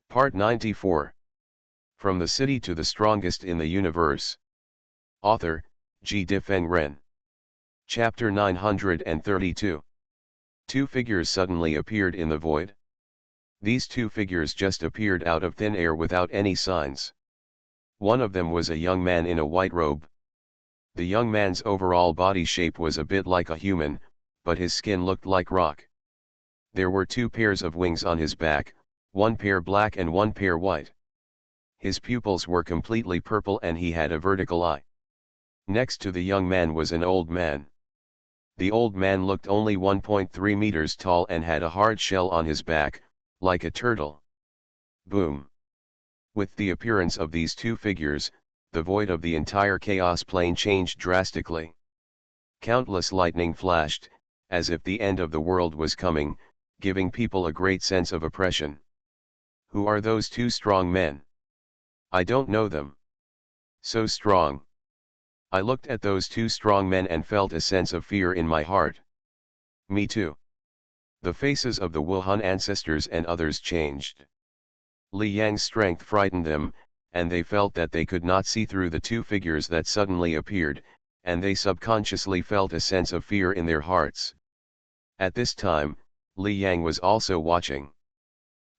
Part 94. From the City to the Strongest in the Universe. Author, G. Difeng Ren. Chapter 932. Two figures suddenly appeared in the void. These two figures just appeared out of thin air without any signs. One of them was a young man in a white robe. The young man's overall body shape was a bit like a human, but his skin looked like rock. There were two pairs of wings on his back, one pair black and one pair white. His pupils were completely purple and he had a vertical eye. Next to the young man was an old man. The old man looked only 1.3 meters tall and had a hard shell on his back, like a turtle. Boom! With the appearance of these two figures, the void of the entire chaos plane changed drastically. Countless lightning flashed, as if the end of the world was coming, giving people a great sense of oppression. Who are those two strong men? I don't know them. So strong. I looked at those two strong men and felt a sense of fear in my heart. Me too. The faces of the Wuhan ancestors and others changed. Li Yang's strength frightened them, and they felt that they could not see through the two figures that suddenly appeared, and they subconsciously felt a sense of fear in their hearts. At this time, Li Yang was also watching.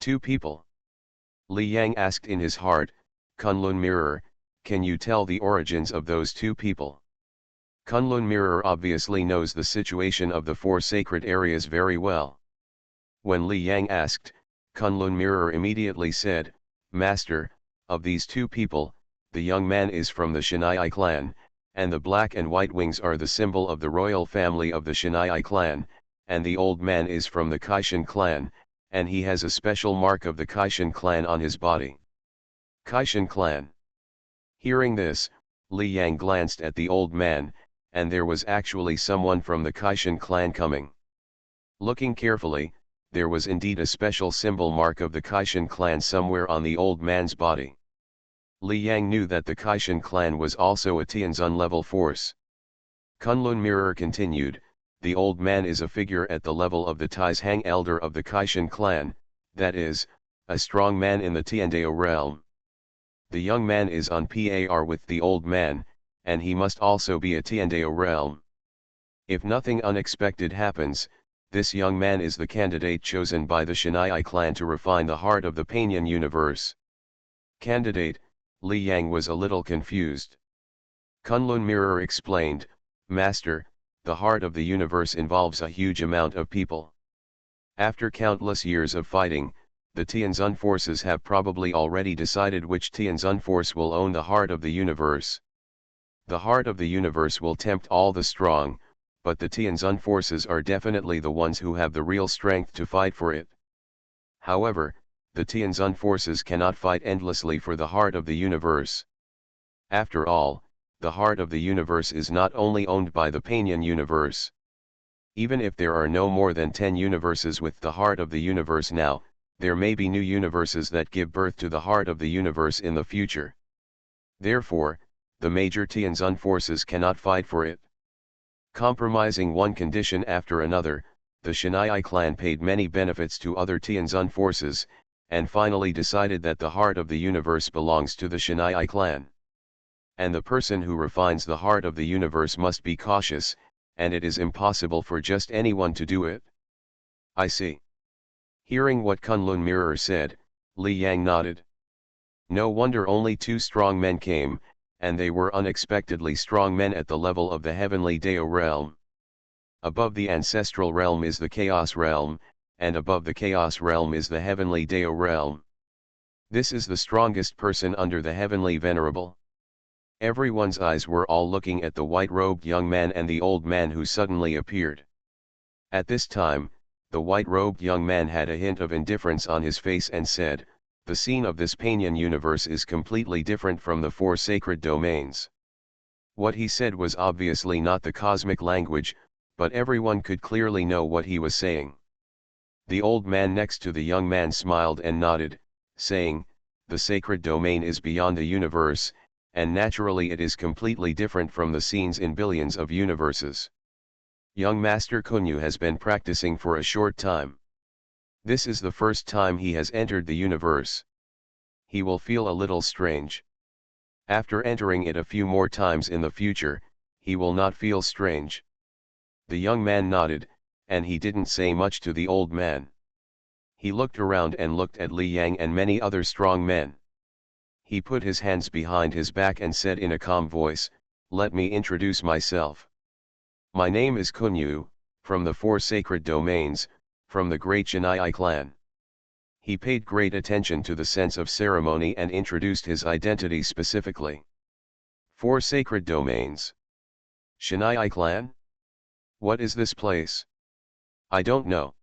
Two people. Li Yang asked in his heart, Kunlun Mirror, can you tell the origins of those two people? Kunlun Mirror obviously knows the situation of the four sacred areas very well. When Li Yang asked, Kunlun Mirror immediately said, Master, of these two people, the young man is from the Shinai clan, and the black and white wings are the symbol of the royal family of the Shinai clan, and the old man is from the Kaishan clan, and he has a special mark of the Kaishan clan on his body. Kaishan clan. Hearing this, Li Yang glanced at the old man, and there was actually someone from the Kaishan clan coming. Looking carefully, there was indeed a special symbol mark of the Kaishan clan somewhere on the old man's body. Li Yang knew that the Kaishan clan was also a Tianzun level force. Kunlun Mirror continued, the old man is a figure at the level of the Taizhang elder of the Kaishan clan, that is, a strong man in the Tiandao realm. The young man is on par with the old man, and he must also be a Tiandao realm. If nothing unexpected happens, this young man is the candidate chosen by the Shinai clan to refine the heart of the Panyan universe. Candidate, Li Yang was a little confused. Kunlun Mirror explained, Master, the heart of the universe involves a huge amount of people. After countless years of fighting, the Tianzun forces have probably already decided which Tianzun force will own the heart of the universe. The heart of the universe will tempt all the strong, but the Tianzun forces are definitely the ones who have the real strength to fight for it. However, the Tianzun forces cannot fight endlessly for the heart of the universe. After all, the heart of the universe is not only owned by the Panyan universe. Even if there are no more than 10 universes with the heart of the universe now, there may be new universes that give birth to the heart of the universe in the future. Therefore, the major Tianzun forces cannot fight for it. Compromising one condition after another, the Shinai clan paid many benefits to other Tianzun forces, and finally decided that the heart of the universe belongs to the Shinai clan. And the person who refines the heart of the universe must be cautious, and it is impossible for just anyone to do it. I see. Hearing what Kunlun Mirror said, Li Yang nodded. No wonder only two strong men came, and they were unexpectedly strong men at the level of the heavenly Dao realm. Above the ancestral realm is the Chaos realm, and above the Chaos realm is the heavenly Dao realm. This is the strongest person under the heavenly venerable. Everyone's eyes were all looking at the white-robed young man and the old man who suddenly appeared. At this time, the white-robed young man had a hint of indifference on his face and said, the scene of this Panyan universe is completely different from the four sacred domains. What he said was obviously not the cosmic language, but everyone could clearly know what he was saying. The old man next to the young man smiled and nodded, saying, the sacred domain is beyond the universe, and naturally it is completely different from the scenes in billions of universes. Young Master Kunyu has been practicing for a short time. This is the first time he has entered the universe. he will feel a little strange. After entering it a few more times in the future, he will not feel strange. The young man nodded, and he didn't say much to the old man. He looked around and looked at Li Yang and many other strong men. He put his hands behind his back and said in a calm voice, "Let me introduce myself. My name is Kunyu, from the 4 sacred domains, from the great Jinai clan." He paid great attention to the sense of ceremony and introduced his identity specifically. 4 sacred domains. Shinai clan? What is this place? I don't know.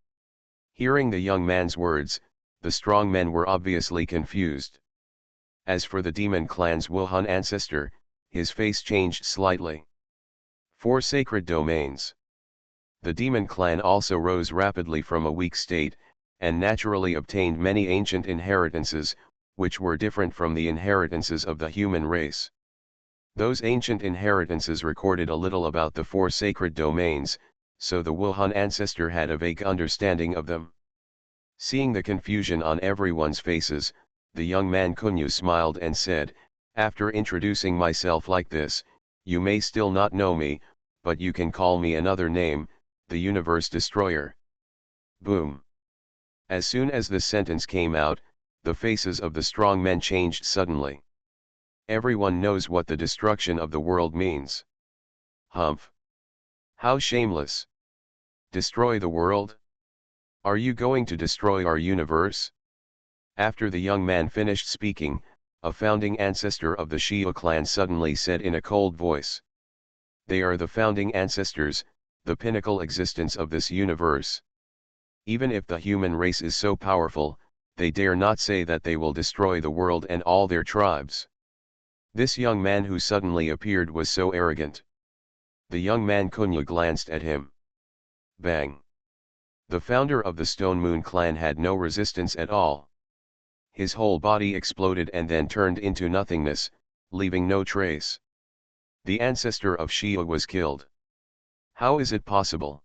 Hearing the young man's words, the strong men were obviously confused. As for the demon clan's Wuhan ancestor, his face changed slightly. 4 sacred domains. The demon clan also rose rapidly from a weak state, and naturally obtained many ancient inheritances, which were different from the inheritances of the human race. Those ancient inheritances recorded a little about the 4 sacred domains, so the Wuhan ancestor had a vague understanding of them. Seeing the confusion on everyone's faces, the young man Kunyu smiled and said, "After introducing myself like this, you may still not know me, but you can call me another name, the Universe Destroyer." Boom. As soon as this sentence came out, the faces of the strong men changed suddenly. Everyone knows what the destruction of the world means. Humph! How shameless! Destroy the world? Are you going to destroy our universe? After the young man finished speaking, a founding ancestor of the Xiao clan suddenly said in a cold voice. They are the founding ancestors, the pinnacle existence of this universe. Even if the human race is so powerful, they dare not say that they will destroy the world and all their tribes. This young man who suddenly appeared was so arrogant. The young man Kunyu glanced at him. Bang! The founder of the Stone Moon clan had no resistance at all. His whole body exploded and then turned into nothingness, leaving no trace. The ancestor of Xiao was killed. How is it possible?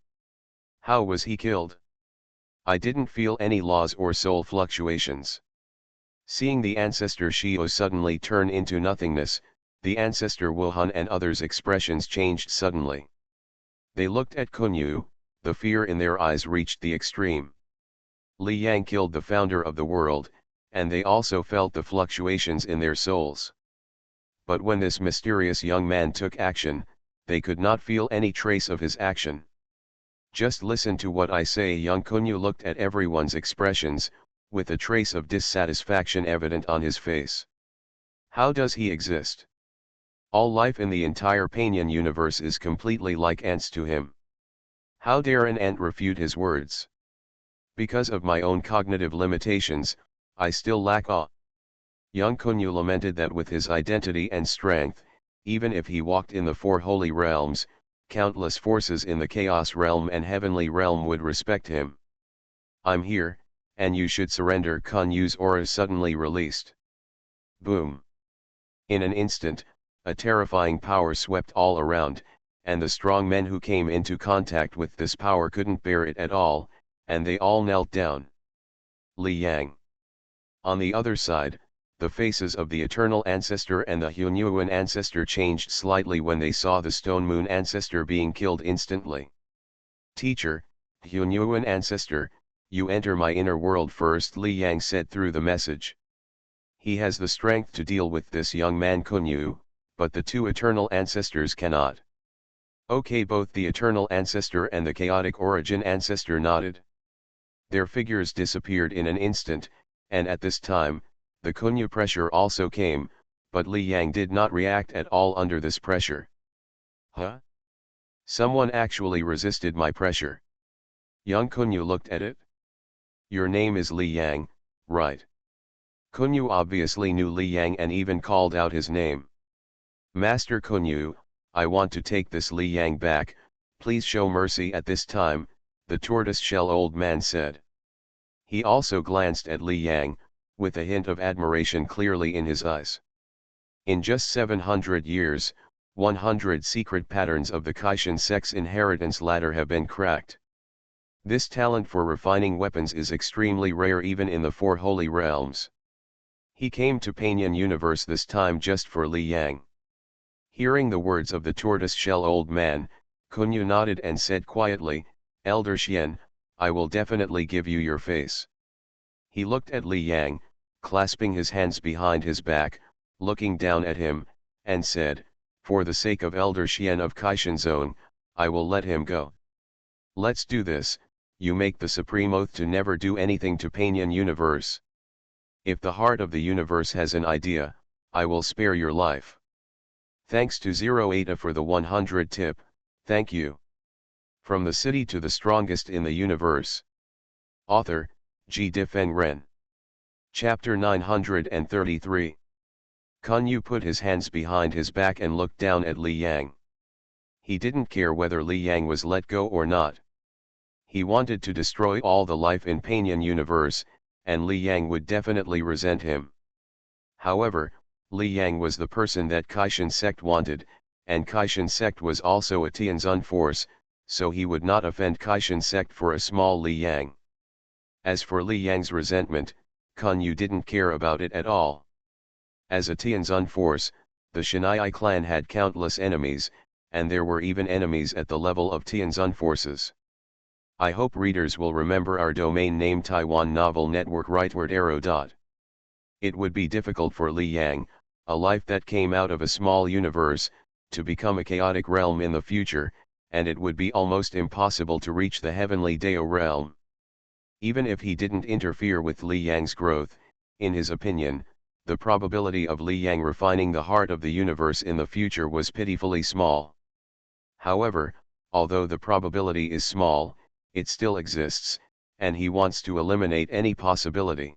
How was he killed? I didn't feel any laws or soul fluctuations. Seeing the ancestor Xiao suddenly turn into nothingness, the ancestor Wuhan and others' expressions changed suddenly. They looked at Kunyu, the fear in their eyes reached the extreme. Li Yang killed the founder of the world, and they also felt the fluctuations in their souls. But when this mysterious young man took action, they could not feel any trace of his action. Just listen to what I say. Young Kunyu looked at everyone's expressions, with a trace of dissatisfaction evident on his face. How does he exist? All life in the entire Panyan universe is completely like ants to him. How dare an ant refute his words? Because of my own cognitive limitations, I still lack awe. Young Kunyu lamented that with his identity and strength, even if he walked in the 4 holy realms, countless forces in the chaos realm and heavenly realm would respect him. I'm here, and you should surrender. Kunyu's aura suddenly released. Boom! In an instant, a terrifying power swept all around, and the strong men who came into contact with this power couldn't bear it at all, and they all knelt down. Li Yang. On the other side, the faces of the Eternal Ancestor and the Hunyuan Ancestor changed slightly when they saw the Stone Moon Ancestor being killed instantly. Teacher, Hunyuan Ancestor, you enter my inner world first, Li Yang said through the message. He has the strength to deal with this young man Kunyu, but the 2 Eternal Ancestors cannot. Okay, both the Eternal Ancestor and the Chaotic Origin Ancestor nodded. Their figures disappeared in an instant, and at this time, the Kunyu pressure also came, but Li Yang did not react at all under this pressure. Huh? Someone actually resisted my pressure. Young Kunyu looked at it. Your name is Li Yang, right? Kunyu obviously knew Li Yang and even called out his name. Master Kunyu, I want to take this Li Yang back, please show mercy at this time, the tortoise-shell old man said. He also glanced at Li Yang, with a hint of admiration clearly in his eyes. In just 700 years, 100 secret patterns of the Kaishan sex inheritance ladder have been cracked. This talent for refining weapons is extremely rare even in the 4 holy realms. He came to Panyan universe this time just for Li Yang. Hearing the words of the tortoise-shell old man, Kunyu nodded and said quietly, "Elder Xian, I will definitely give you your face." He looked at Li Yang, clasping his hands behind his back, looking down at him, and said, "For the sake of Elder Xian of Kaishan Zone, I will let him go. Let's do this. You make the supreme oath to never do anything to Panyan universe. If the heart of the universe has an idea, I will spare your life." Thanks to Zero Eta for the 100 tip, thank you. From the city to the strongest in the universe. Author, G. Difeng Ren. Chapter 933. Kunyu put his hands behind his back and looked down at Li Yang. He didn't care whether Li Yang was let go or not. He wanted to destroy all the life in Panyan universe, and Li Yang would definitely resent him. However, Li Yang was the person that Kaishan sect wanted, and Kaishan sect was also a Tianzun force, so he would not offend Kaishan sect for a small Li Yang. As for Li Yang's resentment, Kunyu didn't care about it at all. As a Tianzun force, the Shanai clan had countless enemies, and there were even enemies at the level of Tianzun forces. I hope readers will remember our domain name Taiwan Novel Network rightward arrow. It would be difficult for Li Yang, a life that came out of a small universe, to become a chaotic realm in the future, and it would be almost impossible to reach the heavenly Dao realm. Even if he didn't interfere with Li Yang's growth, in his opinion, the probability of Li Yang refining the heart of the universe in the future was pitifully small. However, although the probability is small, it still exists, and he wants to eliminate any possibility.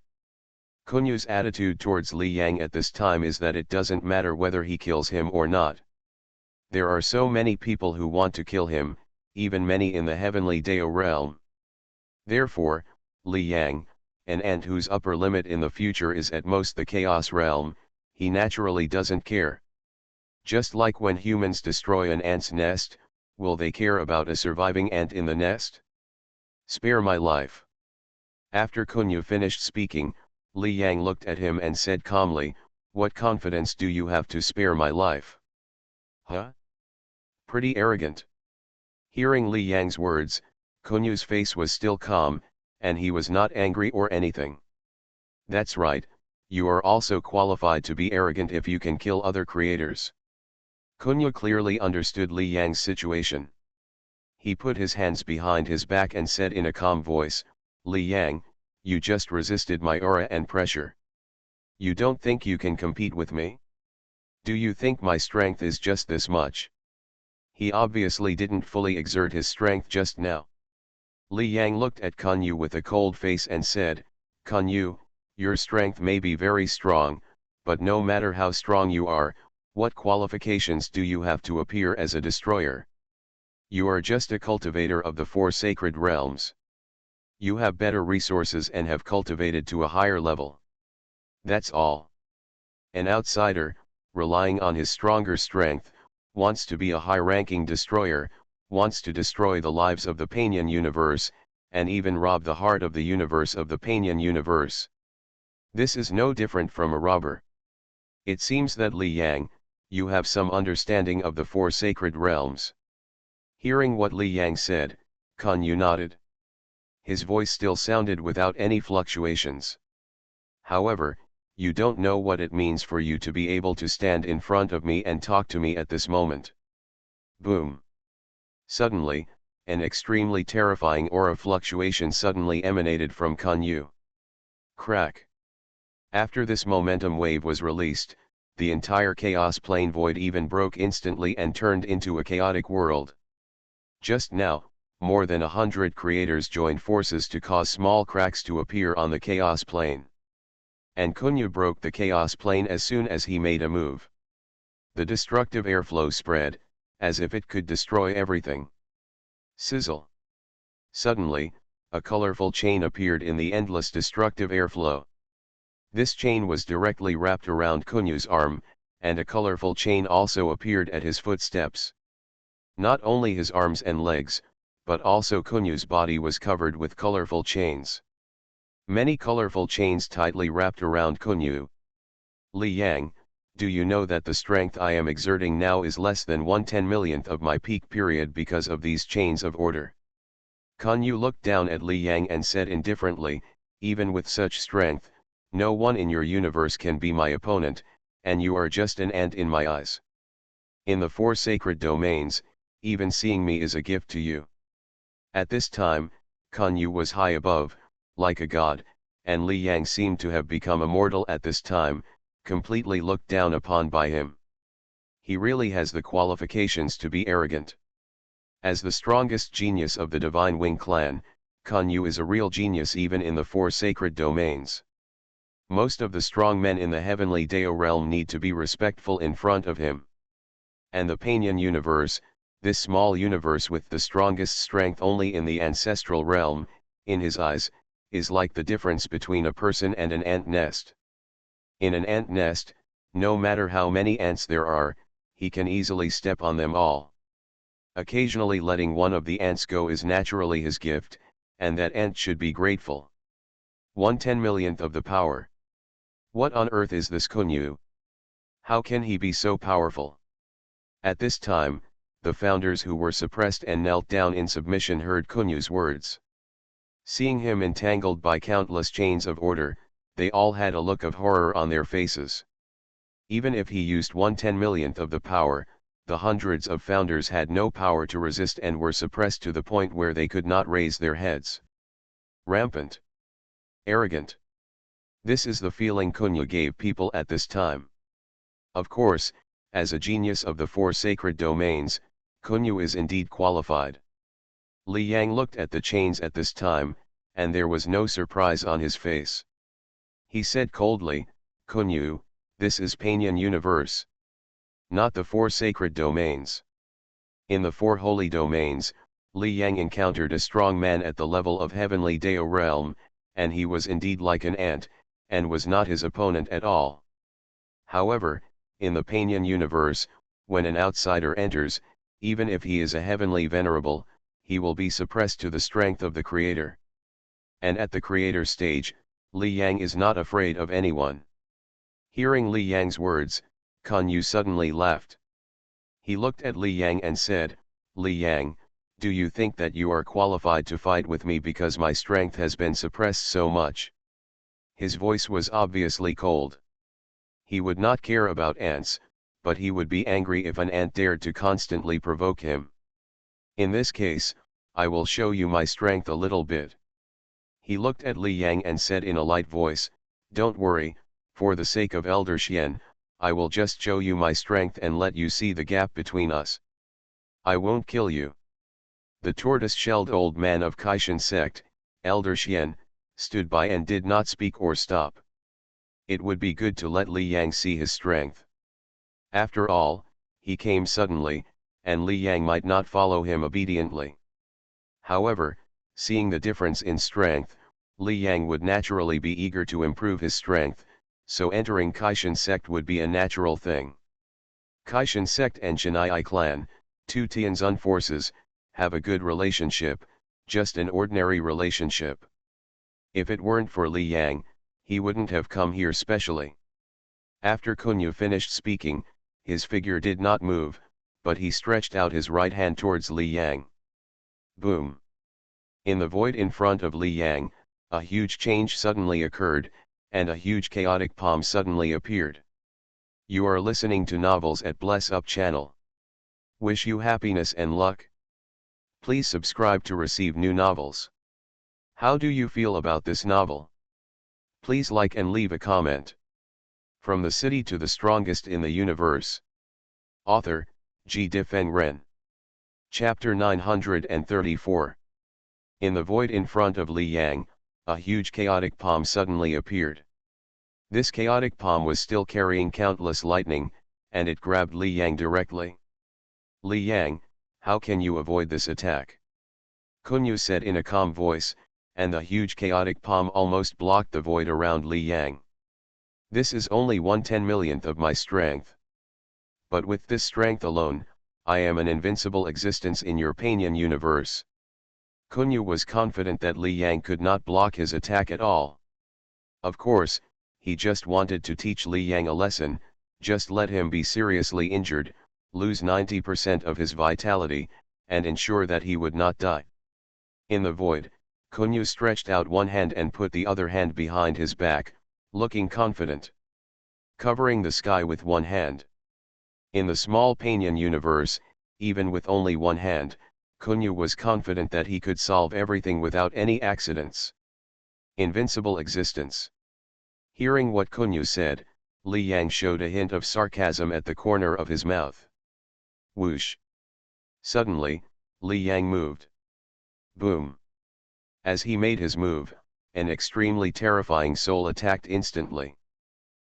Kunyu's attitude towards Li Yang at this time is that it doesn't matter whether he kills him or not. There are so many people who want to kill him, even many in the heavenly Dao realm. Therefore, Li Yang, an ant whose upper limit in the future is at most the chaos realm, he naturally doesn't care. Just like when humans destroy an ant's nest, will they care about a surviving ant in the nest? Spare my life. After Kunyu finished speaking, Li Yang looked at him and said calmly, "What confidence do you have to spare my life?" Huh? Pretty arrogant. Hearing Li Yang's words, Kunyu's face was still calm, and he was not angry or anything. That's right, you are also qualified to be arrogant if you can kill other creators. Kunyu clearly understood Li Yang's situation. He put his hands behind his back and said in a calm voice, "Li Yang, you just resisted my aura and pressure. You don't think you can compete with me? Do you think my strength is just this much?" He obviously didn't fully exert his strength just now. Li Yang looked at Kunyu with a cold face and said, "Kunyu, your strength may be very strong, but no matter how strong you are, what qualifications do you have to appear as a destroyer? You are just a cultivator of the 4 sacred realms. You have better resources and have cultivated to a higher level. That's all. An outsider, relying on his stronger strength, wants to be a high-ranking destroyer, wants to destroy the lives of the Panyan universe, and even rob the heart of the universe of the Panyan universe. This is no different from a robber. It seems that Li Yang, you have some understanding of the 4 sacred realms." Hearing what Li Yang said, Kunyu nodded. His voice still sounded without any fluctuations. "However, you don't know what it means for you to be able to stand in front of me and talk to me at this moment." Boom. Suddenly, an extremely terrifying aura fluctuation suddenly emanated from Kunyu. Crack. After this momentum wave was released, the entire chaos plane void even broke instantly and turned into a chaotic world. Just now, more than 100 creators joined forces to cause small cracks to appear on the chaos plane. And Kunyu broke the chaos plane as soon as he made a move. The destructive airflow spread, as if it could destroy everything. Sizzle. Suddenly, a colorful chain appeared in the endless destructive airflow. This chain was directly wrapped around Kunyu's arm, and a colorful chain also appeared at his footsteps. Not only his arms and legs, but also Kunyu's body was covered with colorful chains. Many colorful chains tightly wrapped around Kunyu. Li Yang, do you know that the strength I am exerting now is less than 1/10 millionth of my peak period because of these chains of order? Kun Yu looked down at Li Yang and said indifferently, even with such strength, no one in your universe can be my opponent, and you are just an ant in my eyes. In the 4 sacred domains, even seeing me is a gift to you. At this time, Kun Yu was high above, like a god, and Li Yang seemed to have become immortal at this time, completely looked down upon by him. He really has the qualifications to be arrogant. As the strongest genius of the Divine Wing clan, Kun Yu is a real genius even in the 4 sacred domains. Most of the strong men in the heavenly Dao realm need to be respectful in front of him. And the Panian universe, this small universe with the strongest strength only in the ancestral realm, in his eyes, is like the difference between a person and an ant nest. In an ant nest, no matter how many ants there are, he can easily step on them all. Occasionally letting one of the ants go is naturally his gift, and that ant should be grateful. 1/10 millionth of the power. What on earth is this Kun Yu? How can he be so powerful? At this time, the founders who were suppressed and knelt down in submission heard Kun Yu's words. Seeing him entangled by countless chains of order, they all had a look of horror on their faces. Even if he used 1/10 millionth of the power, the hundreds of founders had no power to resist and were suppressed to the point where they could not raise their heads. Rampant. Arrogant. This is the feeling Kun Yu gave people at this time. Of course, as a genius of the 4 sacred domains, Kun Yu is indeed qualified. Li Yang looked at the chains at this time, and there was no surprise on his face. He said coldly, Kun Yu, this is Panian universe. Not the 4 sacred domains. In the 4 holy domains, Li Yang encountered a strong man at the level of heavenly Dao realm, and he was indeed like an ant, and was not his opponent at all. However, in the Panian universe, when an outsider enters, even if he is a heavenly venerable, he will be suppressed to the strength of the Creator. And at the Creator stage, Li Yang is not afraid of anyone. Hearing Li Yang's words, Kun Yu suddenly laughed. He looked at Li Yang and said, Li Yang, do you think that you are qualified to fight with me because my strength has been suppressed so much? His voice was obviously cold. He would not care about ants, but he would be angry if an ant dared to constantly provoke him. In this case, I will show you my strength a little bit. He looked at Li Yang and said in a light voice, don't worry, for the sake of Elder Xian, I will just show you my strength and let you see the gap between us. I won't kill you. The tortoise-shelled old man of Kaishan sect, Elder Xian, stood by and did not speak or stop. It would be good to let Li Yang see his strength. After all, he came suddenly, and Li Yang might not follow him obediently. However, seeing the difference in strength, Li Yang would naturally be eager to improve his strength, so entering Kaishan sect would be a natural thing. Kaishan sect and Shanai clan, 2 Tianzun forces, have a good relationship, just an ordinary relationship. If it weren't for Li Yang, he wouldn't have come here specially. After Kun Yu finished speaking, his figure did not move, but he stretched out his right hand towards Li Yang. Boom! In the void in front of Li Yang, a huge change suddenly occurred, and a huge chaotic palm suddenly appeared. You are listening to novels at Bless Up channel. Wish you happiness and luck. Please subscribe to receive new novels. How do you feel about this novel? Please like and leave a comment. From the city to the strongest in the universe. Author, G. Difeng Ren. Chapter 934. In the void in front of Li Yang, a huge chaotic palm suddenly appeared. This chaotic palm was still carrying countless lightning, and it grabbed Li Yang directly. Li Yang, how can you avoid this attack? Kun Yu said in a calm voice, and the huge chaotic palm almost blocked the void around Li Yang. This is only 1/10 millionth of my strength. But with this strength alone, I am an invincible existence in your Panian universe. Kun Yu was confident that Li Yang could not block his attack at all. Of course, he just wanted to teach Li Yang a lesson, just let him be seriously injured, lose 90% of his vitality, and ensure that he would not die. In the void, Kunyu stretched out one hand and put the other hand behind his back, looking confident. Covering the sky with one hand. In the small Panyan universe, even with only one hand, Kunyu was confident that he could solve everything without any accidents. Invincible existence. Hearing what Kunyu said, Li Yang showed a hint of sarcasm at the corner of his mouth. Whoosh. Suddenly, Li Yang moved. Boom. As he made his move, an extremely terrifying soul attacked instantly.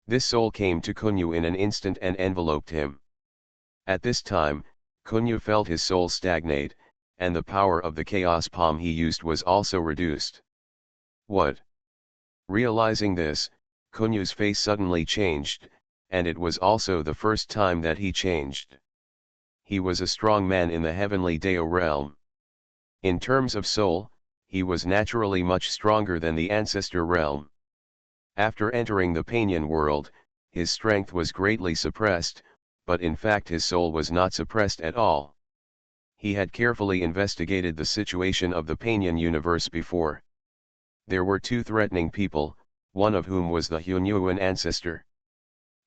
This soul came to Kunyu in an instant and enveloped him. At this time, Kunyu felt his soul stagnate, and the power of the chaos palm he used was also reduced. What? Realizing this, Kunyu's face suddenly changed, and it was also the first time that he changed. He was a strong man in the heavenly Dao realm. In terms of soul, he was naturally much stronger than the ancestor realm. After entering the Panyan world, his strength was greatly suppressed, but in fact his soul was not suppressed at all. He had carefully investigated the situation of the Panyan universe before. There were two threatening people, one of whom was the Hunyuan ancestor.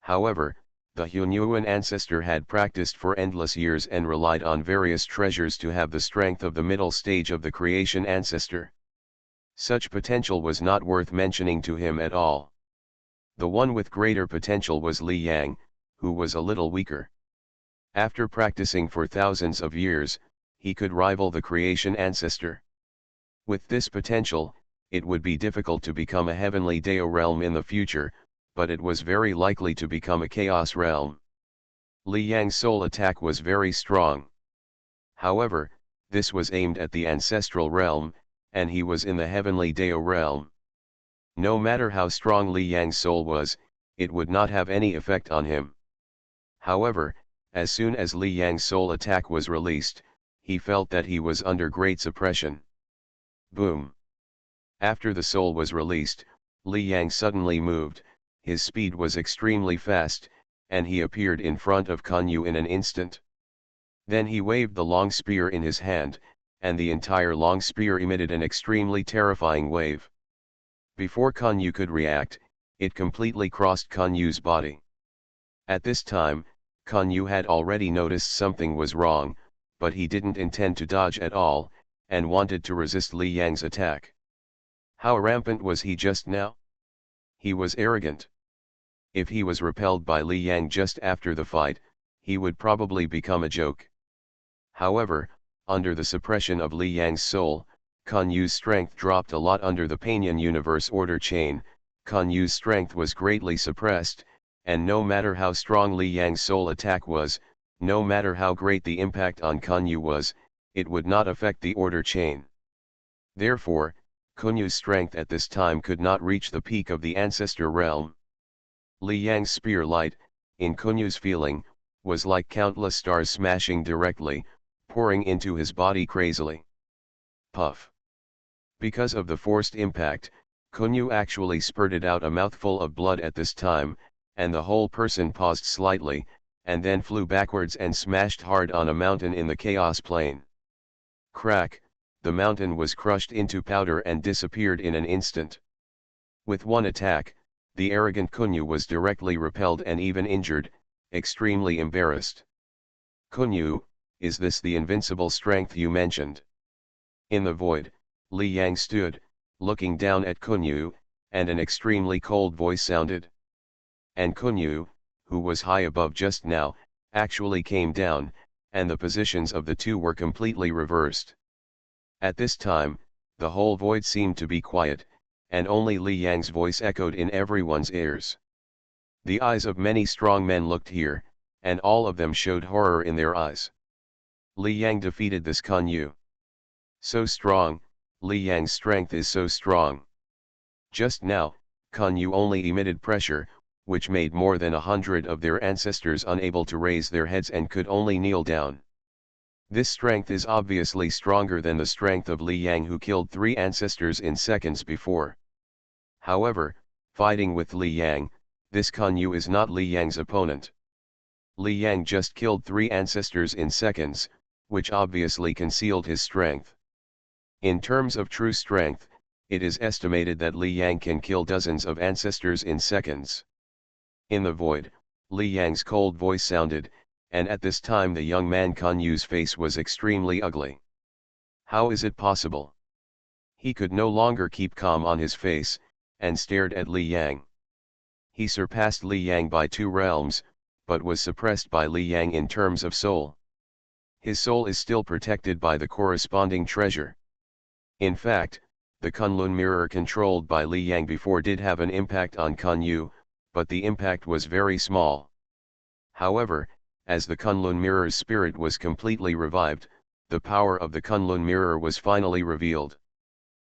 However, the Hunyuan ancestor had practiced for endless years and relied on various treasures to have the strength of the middle stage of the creation ancestor. Such potential was not worth mentioning to him at all. The one with greater potential was Li Yang, who was a little weaker. After practicing for thousands of years, he could rival the creation ancestor. With this potential, it would be difficult to become a heavenly Dao realm in the future, but it was very likely to become a chaos realm. Li Yang's soul attack was very strong. However, this was aimed at the ancestral realm, and he was in the heavenly Dao realm. No matter how strong Li Yang's soul was, it would not have any effect on him. However, as soon as Li Yang's soul attack was released, he felt that he was under great suppression. Boom! After the soul was released, Li Yang suddenly moved, his speed was extremely fast, and he appeared in front of Kunyu in an instant. Then he waved the long spear in his hand, and the entire long spear emitted an extremely terrifying wave. Before Kunyu could react, it completely crossed Kunyu's body. At this time, Kunyu had already noticed something was wrong, but he didn't intend to dodge at all, and wanted to resist Li Yang's attack. How rampant was he just now? He was arrogant. If he was repelled by Li Yang just after the fight, he would probably become a joke. However, under the suppression of Li Yang's soul, Kunyu's strength dropped a lot under the Panyan universe order chain. Kunyu's strength was greatly suppressed, and no matter how strong Li Yang's soul attack was, no matter how great the impact on Kunyu was, it would not affect the order chain. Therefore, Kunyu's strength at this time could not reach the peak of the ancestor realm. Li Yang's spear light, in Kunyu's feeling, was like countless stars smashing directly, pouring into his body crazily. Puff. Because of the forced impact, Kunyu actually spurted out a mouthful of blood at this time, and the whole person paused slightly, and then flew backwards and smashed hard on a mountain in the chaos plane. Crack, the mountain was crushed into powder and disappeared in an instant. With one attack, the arrogant Kunyu was directly repelled and even injured, extremely embarrassed. Kunyu, is this the invincible strength you mentioned? In the void, Li Yang stood, looking down at Kunyu, and an extremely cold voice sounded. And Kunyu, who was high above just now, actually came down, and the positions of the two were completely reversed. At this time, the whole void seemed to be quiet, and only Li Yang's voice echoed in everyone's ears. The eyes of many strong men looked here, and all of them showed horror in their eyes. Li Yang defeated this Kunyu. So strong, Li Yang's strength is so strong. Just now, Kunyu only emitted pressure, which made more than 100 of their ancestors unable to raise their heads and could only kneel down. This strength is obviously stronger than the strength of Li Yang, who killed 3 ancestors in seconds before. However, Fighting with Li Yang, this Kunyu is not Li Yang's opponent. Li Yang just killed 3 ancestors in seconds, which obviously concealed his strength. In terms of true strength, it is estimated that Li Yang can kill dozens of ancestors in seconds. In the void, Li Yang's cold voice sounded, and at this time the young man Kunyu's face was extremely ugly. How is it possible? He could no longer keep calm on his face, and stared at Li Yang. He surpassed Li Yang by 2 realms, but was suppressed by Li Yang in terms of soul. His soul is still protected by the corresponding treasure. In fact, the Kunlun mirror controlled by Li Yang before did have an impact on Kunyu, but the impact was very small. However, as the Kunlun mirror's spirit was completely revived, the power of the Kunlun mirror was finally revealed.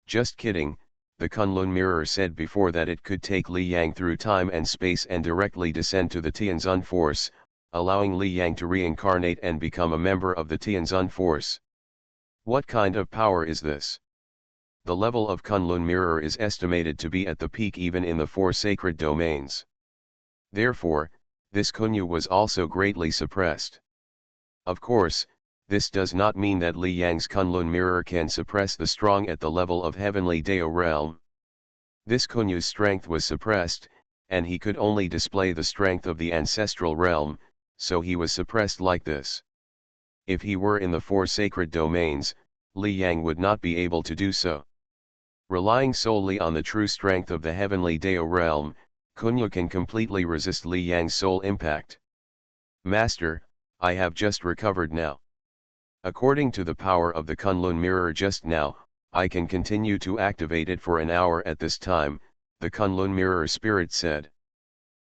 Just kidding, the Kunlun mirror said before that it could take Li Yang through time and space and directly descend to the Tianzun force, allowing Li Yang to reincarnate and become a member of the Tianzun force. What kind of power is this? The level of Kunlun mirror is estimated to be at the peak even in the 4 sacred domains. Therefore, this Kunyu was also greatly suppressed. Of course, this does not mean that Li Yang's Kunlun mirror can suppress the strong at the level of heavenly Dao realm. This Kunyu's strength was suppressed, and he could only display the strength of the ancestral realm, so he was suppressed like this. If he were in the 4 sacred domains, Li Yang would not be able to do so. Relying solely on the true strength of the heavenly Dao realm, Kunyu can completely resist Li Yang's soul impact. Master, I have just recovered now. According to the power of the Kunlun mirror just now, I can continue to activate it for an hour at this time, the Kunlun mirror spirit said.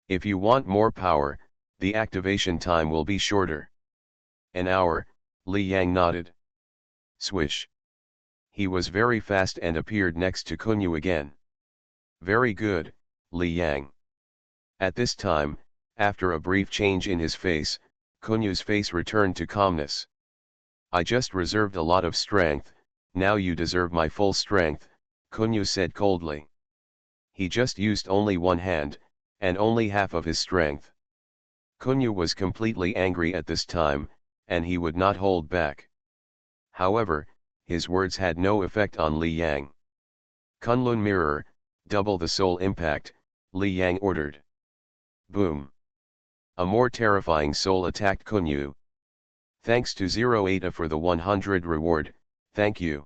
If you want more power, the activation time will be shorter. An hour, Li Yang nodded. Swish. He was very fast and appeared next to Kunyu again. Very good, Li Yang. At this time, after a brief change in his face, Kunyu's face returned to calmness. I just reserved a lot of strength, now you deserve my full strength, Kunyu said coldly. He just used only one hand, and only half of his strength. Kunyu was completely angry at this time, and he would not hold back. However, his words had no effect on Li Yang. Kunlun mirror, double the soul impact, Li Yang ordered. Boom. A more terrifying soul attacked Kunyu. Thanks to 08 for the 100 reward, thank you.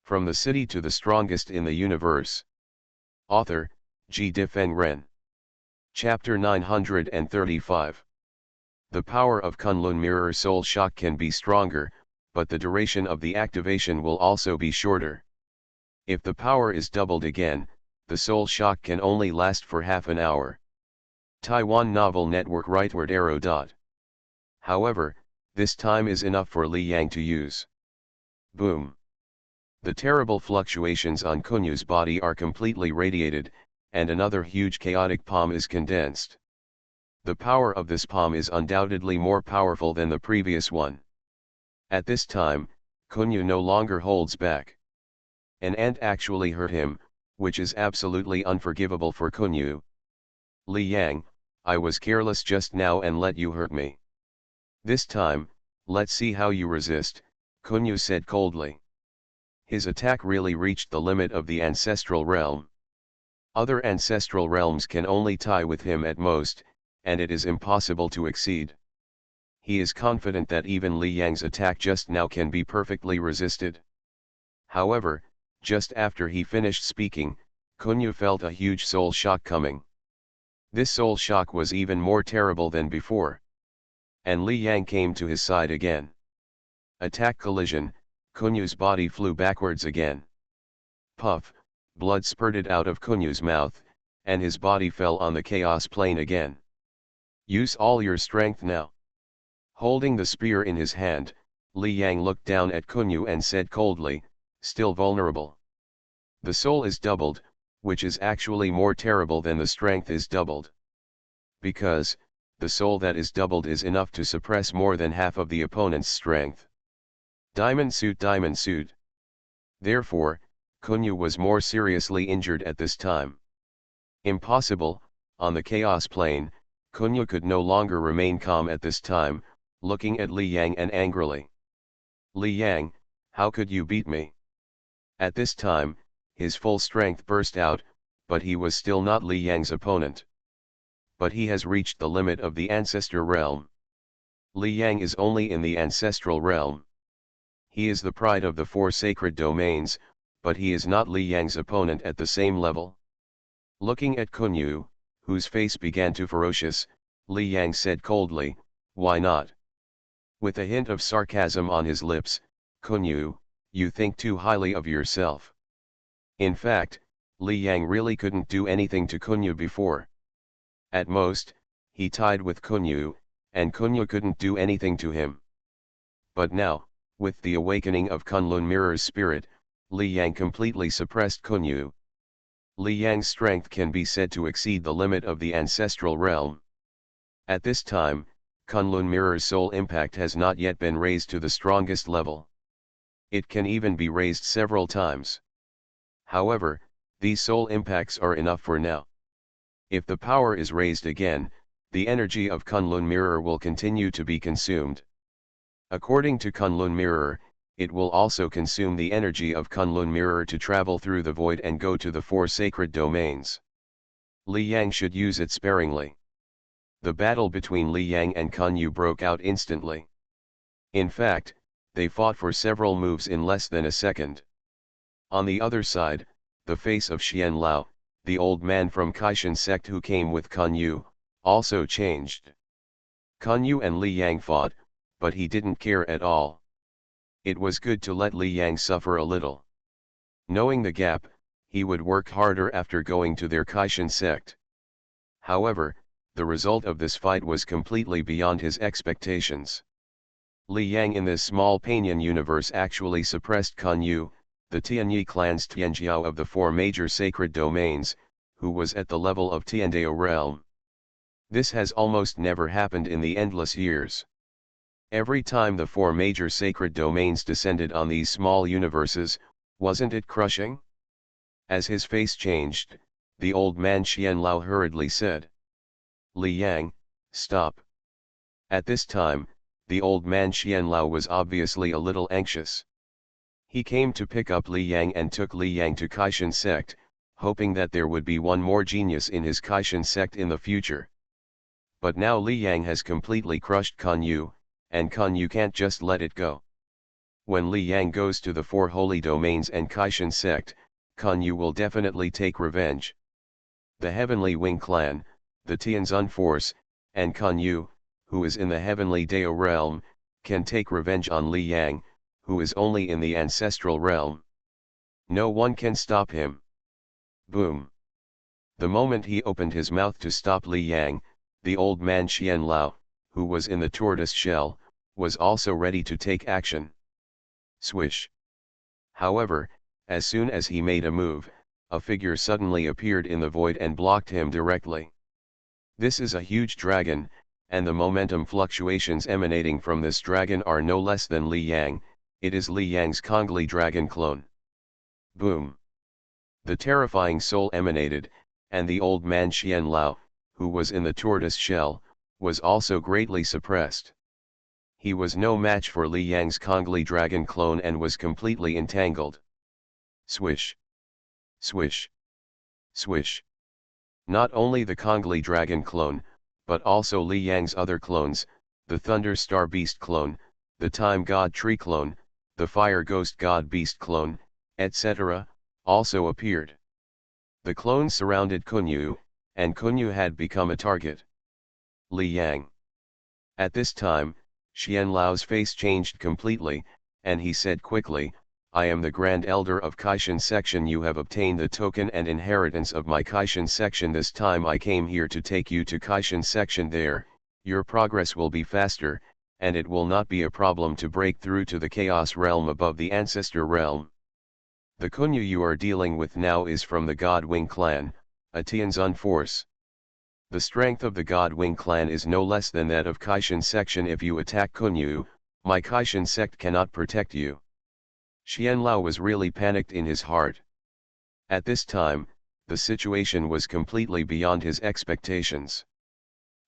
From the city to the strongest in the universe. Author, G. Difeng Ren. Chapter 935. The power of Kunlun mirror soul shock can be stronger, but the duration of the activation will also be shorter. If the power is doubled again, the soul shock can only last for half an hour. Taiwan Novel Network Rightward arrow. However, this time is enough for Li Yang to use. Boom. The terrible fluctuations on Kunyu's body are completely radiated, and another huge chaotic palm is condensed. The power of this palm is undoubtedly more powerful than the previous one. At this time, Kunyu no longer holds back. An ant actually hurt him, which is absolutely unforgivable for Kunyu. Li Yang, I was careless just now and let you hurt me. This time, let's see how you resist, Kunyu said coldly. His attack really reached the limit of the ancestral realm. Other ancestral realms can only tie with him at most, and it is impossible to exceed. He is confident that even Li Yang's attack just now can be perfectly resisted. However, just after he finished speaking, Kunyu felt a huge soul shock coming. This soul shock was even more terrible than before. And Li Yang came to his side again. Attack collision, Kunyu's body flew backwards again. Puff, blood spurted out of Kunyu's mouth, and his body fell on the chaos plane again. Use all your strength now. Holding the spear in his hand, Li Yang looked down at Kunyu and said coldly, still vulnerable. The soul is doubled, which is actually more terrible than the strength is doubled. Because, the soul that is doubled is enough to suppress more than half of the opponent's strength. Diamond suit, diamond suit. Therefore, Kunyu was more seriously injured at this time. Impossible. On the chaos plane, Kunyu could no longer remain calm at this time, looking at Li Yang and angrily. Li Yang, how could you beat me? At this time, his full strength burst out, but he was still not Li Yang's opponent. But he has reached the limit of the ancestor realm. Li Yang is only in the ancestral realm. He is the pride of the four sacred domains, but he is not Li Yang's opponent at the same level. Looking at Kunyu, whose face began to ferocious, Li Yang said coldly, why not? With a hint of sarcasm on his lips, Kunyu, you think too highly of yourself. In fact, Li Yang really couldn't do anything to Kunyu before. At most, he tied with Kunyu, and Kunyu couldn't do anything to him. But now, with the awakening of Kunlun Mirror's spirit, Li Yang completely suppressed Kunyu. Li Yang's strength can be said to exceed the limit of the ancestral realm. At this time, Kunlun Mirror's soul impact has not yet been raised to the strongest level. It can even be raised several times. However, these soul impacts are enough for now. If the power is raised again, the energy of Kunlun Mirror will continue to be consumed. According to Kunlun Mirror, it will also consume the energy of Kunlun Mirror to travel through the void and go to the four sacred domains. Li Yang should use it sparingly. The battle between Li Yang and Kunyu broke out instantly. In fact, they fought for several moves in less than a second. On the other side, the face of Xian Lao, the old man from Kaishan sect who came with Kunyu, also changed. Kunyu and Li Yang fought, but he didn't care at all. It was good to let Li Yang suffer a little. Knowing the gap, he would work harder after going to their Kaishan sect. However, the result of this fight was completely beyond his expectations. Li Yang in this small Panyan universe actually suppressed Kunyu, the Tianyi clan's Tianjiao of the four major sacred domains, who was at the level of Tiandao realm. This has almost never happened in the endless years. Every time the four major sacred domains descended on these small universes, wasn't it crushing? As his face changed, the old man Xian Lao hurriedly said, Li Yang, stop. At this time, the old man Xian Lao was obviously a little anxious. He came to pick up Li Yang and took Li Yang to Kaishan sect, hoping that there would be one more genius in his Kaishan sect in the future. But now Li Yang has completely crushed Kunyu, and Kunyu can't just let it go. When Li Yang goes to the four holy domains and Kaishan sect, Kunyu will definitely take revenge. The Heavenly Wing clan, the Tianzun force, and Kunyu, who is in the Heavenly Dao realm, can take revenge on Li Yang, who is only in the ancestral realm. No one can stop him. Boom. The moment he opened his mouth to stop Li Yang, the old man Xian Lao, who was in the tortoise shell, was also ready to take action. Swish. However, as soon as he made a move, a figure suddenly appeared in the void and blocked him directly. This is a huge dragon, and the momentum fluctuations emanating from this dragon are no less than Li Yang. It is Li Yang's Kongli dragon clone. Boom. The terrifying soul emanated, and the old man Xian Lao, who was in the tortoise shell, was also greatly suppressed. He was no match for Li Yang's Kongli dragon clone and was completely entangled. Swish. Swish. Swish. Not only the Kongli dragon clone, but also Li Yang's other clones, the Thunder Star Beast clone, the Time God Tree clone, the Fire Ghost God Beast clone, etc., also appeared. The clones surrounded Kunyu, and Kunyu had become a target. Li Yang. At this time, Xian Lao's face changed completely, and he said quickly, I am the Grand Elder of Kaishan section. You have obtained the token and inheritance of my Kaishan section. This time I came here to take you to Kaishan section. There, your progress will be faster, and it will not be a problem to break through to the chaos realm above the ancestor realm. The Kunyu you are dealing with now is from the God Wing clan, a Tianzun force. The strength of the God Wing clan is no less than that of Kaishan section. If you attack Kunyu, my Kaishan sect cannot protect you. Xian Lao was really panicked in his heart. At this time, the situation was completely beyond his expectations.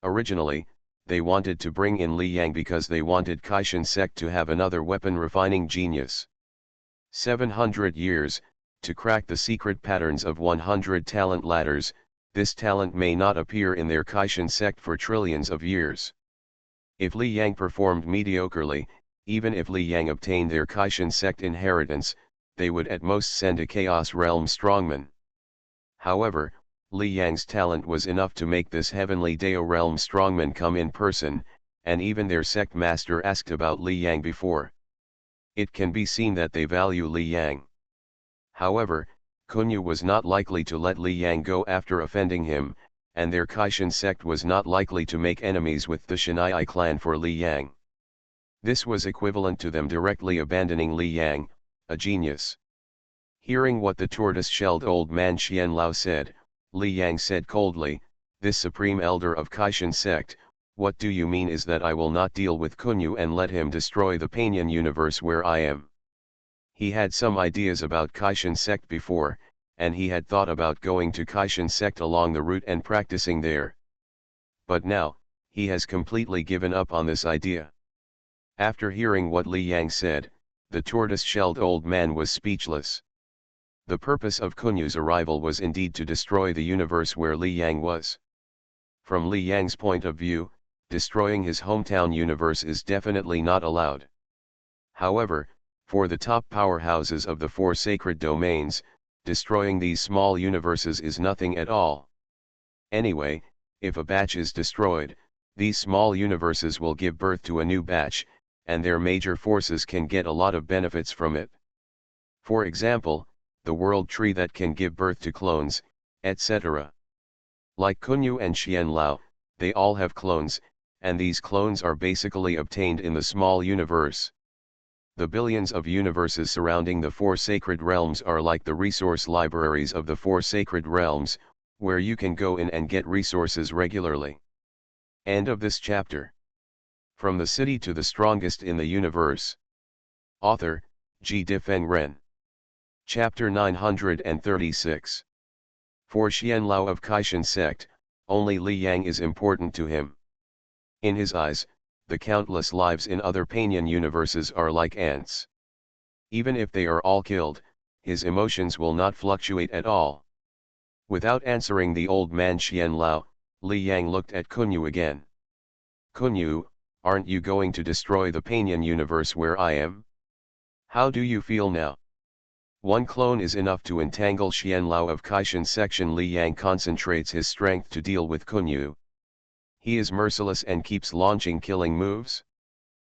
Originally, they wanted to bring in Li Yang because they wanted Caishen sect to have another weapon refining genius. 700 years, to crack the secret patterns of 100 talent ladders. This talent may not appear in their Caishen sect for trillions of years. If Li Yang performed mediocrely, even if Li Yang obtained their Caishen sect inheritance, they would at most send a Chaos Realm strongman. However, Li Yang's talent was enough to make this heavenly Dao Realm strongman come in person, and even their sect master asked about Li Yang before. It can be seen that they value Li Yang. However, Kunyu was not likely to let Li Yang go after offending him, and their Caishen sect was not likely to make enemies with the Shinai clan for Li Yang. This was equivalent to them directly abandoning Li Yang, a genius. Hearing what the tortoise-shelled old man Xian Lao said, Li Yang said coldly, "This supreme elder of Caishen sect, what do you mean is that I will not deal with Kunyu and let him destroy the Panyan universe where I am?" He had some ideas about Caishen sect before, and he had thought about going to Caishen sect along the route and practicing there. But now, he has completely given up on this idea. After hearing what Li Yang said, the tortoise-shelled old man was speechless. The purpose of Kunyu's arrival was indeed to destroy the universe where Li Yang was. From Li Yang's point of view, destroying his hometown universe is definitely not allowed. However, for the top powerhouses of the four sacred domains, destroying these small universes is nothing at all. Anyway, if a batch is destroyed, these small universes will give birth to a new batch, and their major forces can get a lot of benefits from it. For example, the world tree that can give birth to clones, etc. Like Kunyu and Xian Lao, they all have clones, and these clones are basically obtained in the small universe. The billions of universes surrounding the four sacred realms are like the resource libraries of the four sacred realms, where you can go in and get resources regularly. End of this chapter. From the city to the strongest in the universe. Author, G. Difeng Ren. Chapter 936. For Xian Lao of Caishen sect, only Li Yang is important to him. In his eyes, the countless lives in other Panyan universes are like ants. Even if they are all killed, his emotions will not fluctuate at all. Without answering the old man Xian Lao, Li Yang looked at Kunyu again. "Kunyu, aren't you going to destroy the Panyan universe where I am? How do you feel now?" One clone is enough to entangle Xian Lao of Caishen section. Li Yang concentrates his strength to deal with Kunyu. He is merciless and keeps launching killing moves.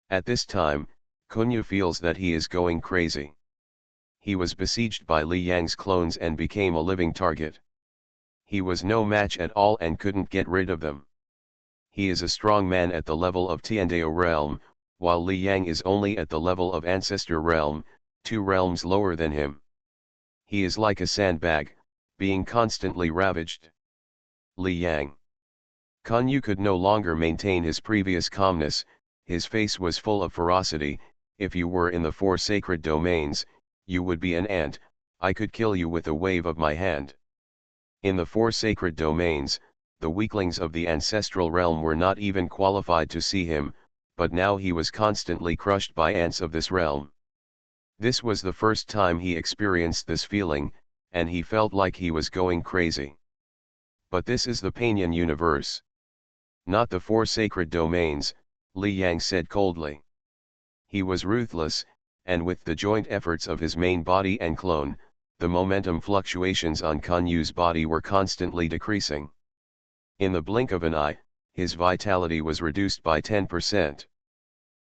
At this time, Kunyu feels that he is going crazy. He was besieged by Li Yang's clones and became a living target. He was no match at all and couldn't get rid of them. He is a strong man at the level of Tiandao realm, while Li Yang is only at the level of Ancestor realm, 2 realms lower than him. He is like a sandbag, being constantly ravaged. Li Yang. Kunyu could no longer maintain his previous calmness, his face was full of ferocity. "If you were in the four sacred domains, you would be an ant, I could kill you with a wave of my hand." In the four sacred domains, the weaklings of the ancestral realm were not even qualified to see him, but now he was constantly crushed by ants of this realm. This was the first time he experienced this feeling, and he felt like he was going crazy. But this is the Panyan universe. Not the four sacred domains, Li Yang said coldly. He was ruthless, and with the joint efforts of his main body and clone, the momentum fluctuations on Kunyu's body were constantly decreasing. In the blink of an eye, his vitality was reduced by 10%.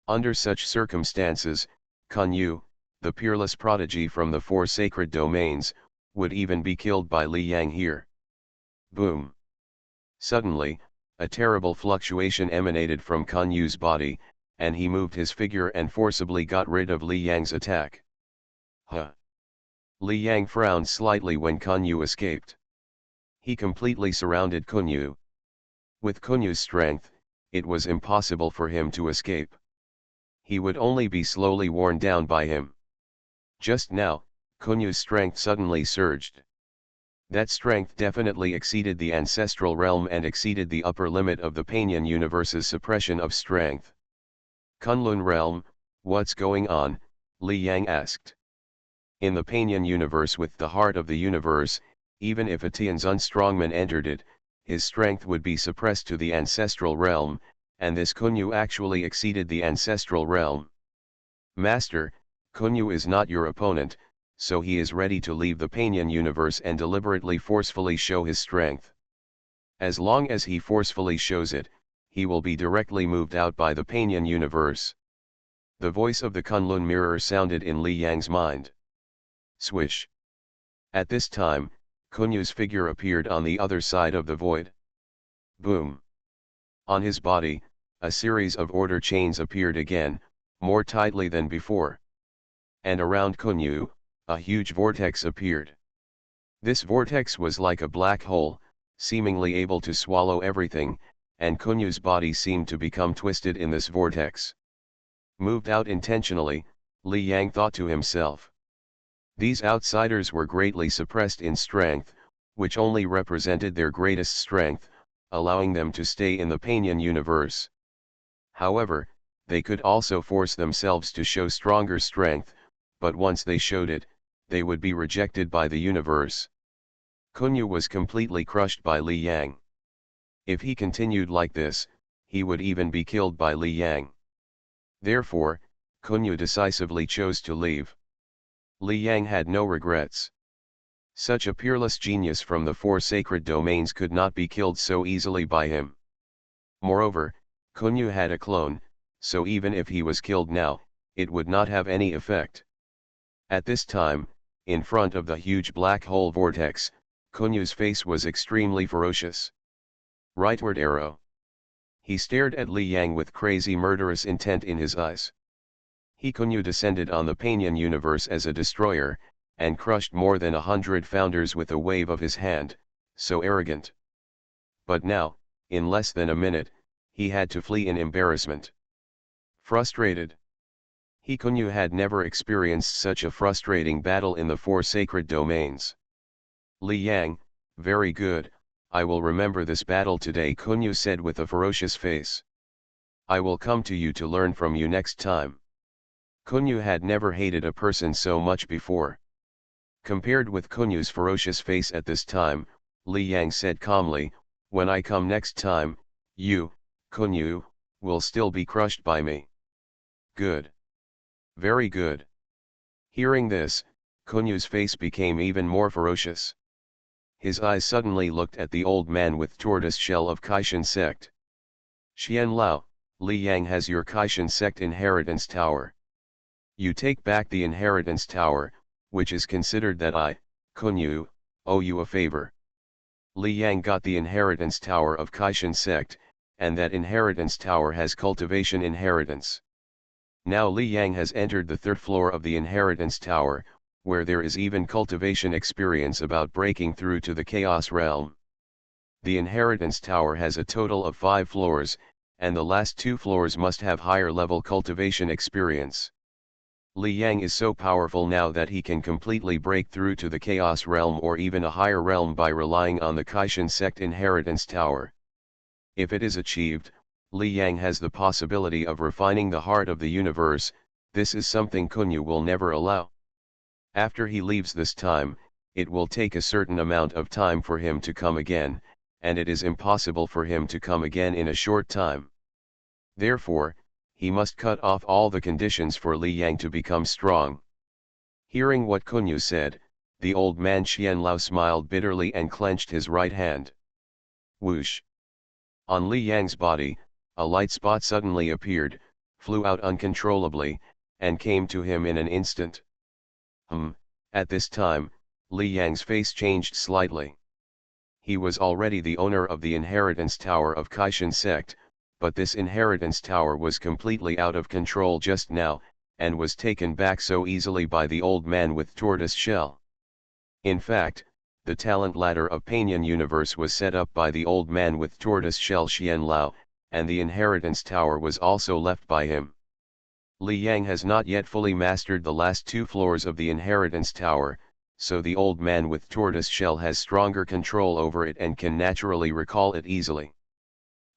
Under such circumstances, Kunyu, the peerless prodigy from the four sacred domains, would even be killed by Li Yang here. Boom! Suddenly, a terrible fluctuation emanated from Kunyu's body, and he moved his figure and forcibly got rid of Li Yang's attack. Huh! Li Yang frowned slightly when Kunyu escaped. He completely surrounded Kunyu. With Kunyu's strength, it was impossible for him to escape. He would only be slowly worn down by him. Just now, Kunyu's strength suddenly surged. That strength definitely exceeded the ancestral realm and exceeded the upper limit of the Panyan universe's suppression of strength. Kunlun realm, what's going on? Li Yang asked. In the Panyan universe with the heart of the universe, even if a Tianzun strongman entered it, his strength would be suppressed to the ancestral realm, and this Kunyu actually exceeded the ancestral realm. Master, Kunyu is not your opponent, so he is ready to leave the Panyan universe and deliberately forcefully show his strength. As long as he forcefully shows it, he will be directly moved out by the Panyan universe. The voice of the Kunlun mirror sounded in Li Yang's mind. Swish. At this time, Kunyu's figure appeared on the other side of the void. Boom. On his body, a series of order chains appeared again, more tightly than before. And around Kunyu, a huge vortex appeared. This vortex was like a black hole, seemingly able to swallow everything, and Kunyu's body seemed to become twisted in this vortex. Moved out intentionally, Li Yang thought to himself. These outsiders were greatly suppressed in strength, which only represented their greatest strength, allowing them to stay in the Panyan universe. However, they could also force themselves to show stronger strength, but once they showed it, they would be rejected by the universe. Kunyu was completely crushed by Li Yang. If he continued like this, he would even be killed by Li Yang. Therefore, Kunyu decisively chose to leave. Li Yang had no regrets. Such a peerless genius from the four sacred domains could not be killed so easily by him. Moreover, Kunyu had a clone, so even if he was killed now, it would not have any effect. At this time, in front of the huge black hole vortex, Kunyu's face was extremely ferocious. Rightward arrow. He stared at Li Yang with crazy murderous intent in his eyes. Kunyu descended on the Panyan universe as a destroyer, and crushed more than 100 founders with a wave of his hand, so arrogant. But now, in less than a minute, he had to flee in embarrassment. Frustrated. Kunyu had never experienced such a frustrating battle in the four sacred domains. Li Yang, very good, I will remember this battle today, Kunyu said with a ferocious face. I will come to you to learn from you next time. Kunyu had never hated a person so much before. Compared with Kunyu's ferocious face at this time, Li Yang said calmly, when I come next time, you, Kunyu, will still be crushed by me. Good. Very good. Hearing this, Kunyu's face became even more ferocious. His eyes suddenly looked at the old man with tortoise shell of Kaishan sect. Xian Lao, Li Yang has your Kaishan sect inheritance tower. You take back the inheritance tower, which is considered that I, Kunyu, owe you a favor. Li Yang got the inheritance tower of Kaishan sect, and that inheritance tower has cultivation inheritance. Now Li Yang has entered the third floor of the inheritance tower, where there is even cultivation experience about breaking through to the chaos realm. The inheritance tower has a total of 5 floors, and the last 2 floors must have higher level cultivation experience. Li Yang is so powerful now that he can completely break through to the Chaos Realm or even a higher realm by relying on the Kaishan Sect Inheritance Tower. If it is achieved, Li Yang has the possibility of refining the heart of the universe. This is something Kunyu will never allow. After he leaves this time, it will take a certain amount of time for him to come again, and it is impossible for him to come again in a short time. Therefore, he must cut off all the conditions for Li Yang to become strong. Hearing what Kunyu said, the old man Xian Lao smiled bitterly and clenched his right hand. Whoosh! On Li Yang's body, a light spot suddenly appeared, flew out uncontrollably, and came to him in an instant. At this time, Li Yang's face changed slightly. He was already the owner of the inheritance tower of Kaishan sect, but this inheritance tower was completely out of control just now, and was taken back so easily by the old man with tortoise shell. In fact, the talent ladder of Panyan universe was set up by the old man with tortoise shell Xian Lao, and the inheritance tower was also left by him. Li Yang has not yet fully mastered the last 2 floors of the inheritance tower, so the old man with tortoise shell has stronger control over it and can naturally recall it easily.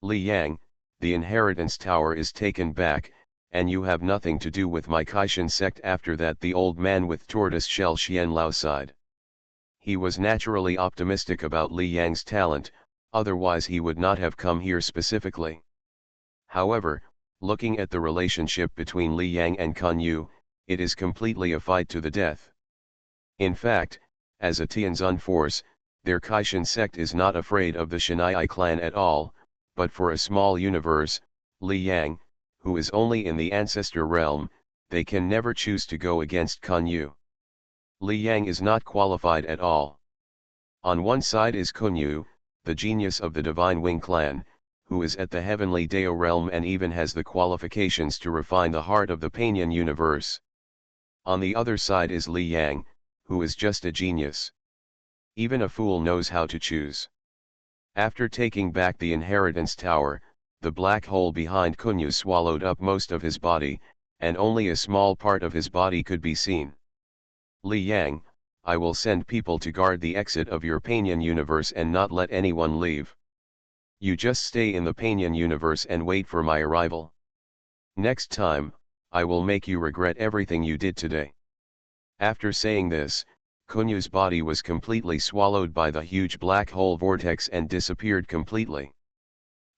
Li Yang, the inheritance tower is taken back, and you have nothing to do with my Kaishan sect. After that, the old man with tortoise shell Xianlao sighed. He was naturally optimistic about Li Yang's talent, otherwise he would not have come here specifically. However, looking at the relationship between Li Yang and Kun Yu, it is completely a fight to the death. In fact, as a Tianzun force, their Kaishan sect is not afraid of the Shanai clan at all, but for a small universe, Li Yang, who is only in the ancestor realm, they can never choose to go against Kun Yu. Li Yang is not qualified at all. On one side is Kun Yu, the genius of the Divine Wing clan, who is at the heavenly Dao realm and even has the qualifications to refine the heart of the Panyan universe. On the other side is Li Yang, who is just a genius. Even a fool knows how to choose. After taking back the inheritance tower, the black hole behind Kun Yu swallowed up most of his body, and only a small part of his body could be seen. Li Yang, I will send people to guard the exit of your Panyan universe and not let anyone leave. You just stay in the Panyan universe and wait for my arrival. Next time, I will make you regret everything you did today. After saying this, Kun Yu's body was completely swallowed by the huge black hole vortex and disappeared completely.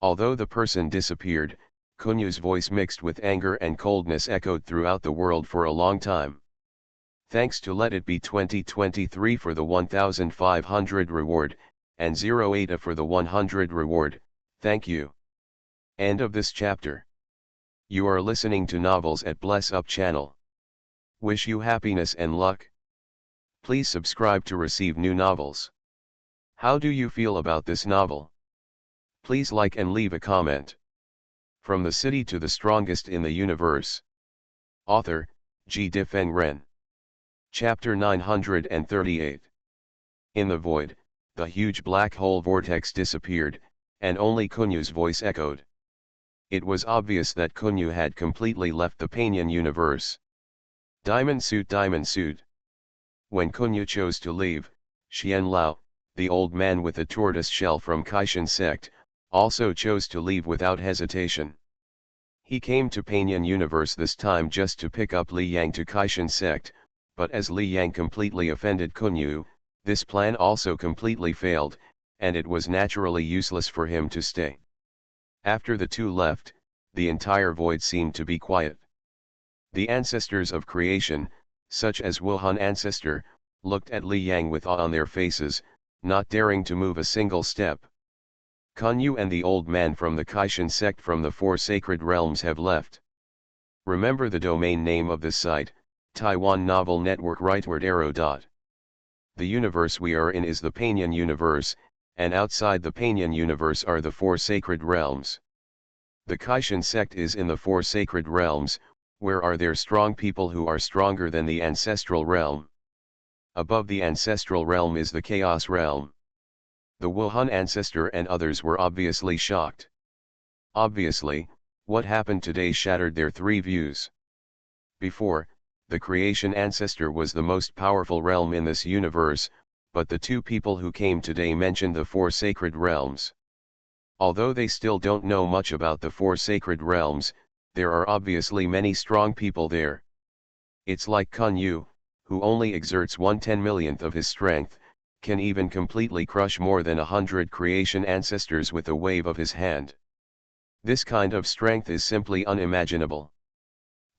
Although the person disappeared, Kun Yu's voice mixed with anger and coldness echoed throughout the world for a long time. Thanks to Let It Be 2023 for the 1500 reward, and 08 for the 100 reward, thank you. End of this chapter. You are listening to novels at Bless Up channel. Wish you happiness and luck. Please subscribe to receive new novels. How do you feel about this novel? Please like and leave a comment. From the City to the Strongest in the Universe. Author, G. Difeng Ren. Chapter 938. In the void, the huge black hole vortex disappeared, and only Kun Yu's voice echoed. It was obvious that Kun Yu had completely left the Panyan universe. Diamond suit, diamond suit. When Kun Yu chose to leave, Xianlao, the old man with a tortoise shell from Kaishan sect, also chose to leave without hesitation. He came to Panyan universe this time just to pick up Li Yang to Kaishan sect, but as Li Yang completely offended Kun Yu, this plan also completely failed, and it was naturally useless for him to stay. After the two left, the entire void seemed to be quiet. The ancestors of creation, such as Wuhan ancestor, looked at Li Yang with awe on their faces, not daring to move a single step. Kun Yu and the old man from the Kaishan sect from the four sacred realms have left. Remember the domain name of this site, Taiwan Novel Network rightward arrow dot. The universe we are in is the Panyan universe, and outside the Panyan universe are the four sacred realms. The Kaishan sect is in the four sacred realms, where are there strong people who are stronger than the ancestral realm. Above the ancestral realm is the chaos realm. The Wuhan ancestor and others were obviously shocked. Obviously, what happened today shattered their three views. Before, the creation ancestor was the most powerful realm in this universe, but the two people who came today mentioned the four sacred realms. Although they still don't know much about the four sacred realms, there are obviously many strong people there. It's like Kun Yu, who only exerts 1/10,000,000th of his strength, can even completely crush more than 100 creation ancestors with a wave of his hand. This kind of strength is simply unimaginable.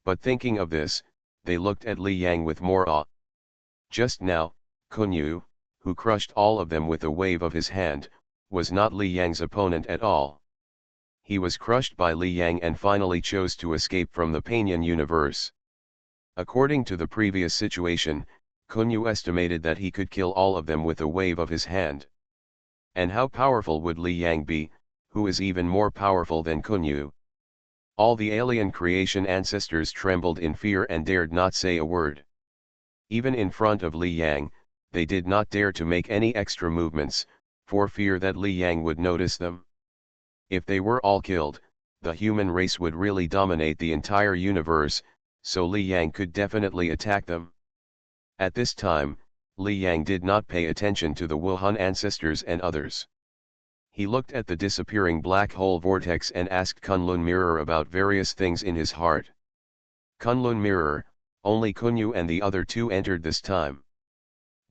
But thinking of this, they looked at Li Yang with more awe. Just now, Kun Yu, who crushed all of them with a wave of his hand, was not Li Yang's opponent at all. He was crushed by Li Yang and finally chose to escape from the Panyan universe. According to the previous situation, Kun Yu estimated that he could kill all of them with a wave of his hand. And how powerful would Li Yang be, who is even more powerful than Kun Yu? All the alien creation ancestors trembled in fear and dared not say a word. Even in front of Li Yang, they did not dare to make any extra movements, for fear that Li Yang would notice them. If they were all killed, the human race would really dominate the entire universe, so Li Yang could definitely attack them. At this time, Li Yang did not pay attention to the Wuhan ancestors and others. He looked at the disappearing black hole vortex and asked Kunlun Mirror about various things in his heart. Kunlun Mirror, only Kunyu and the other two entered this time.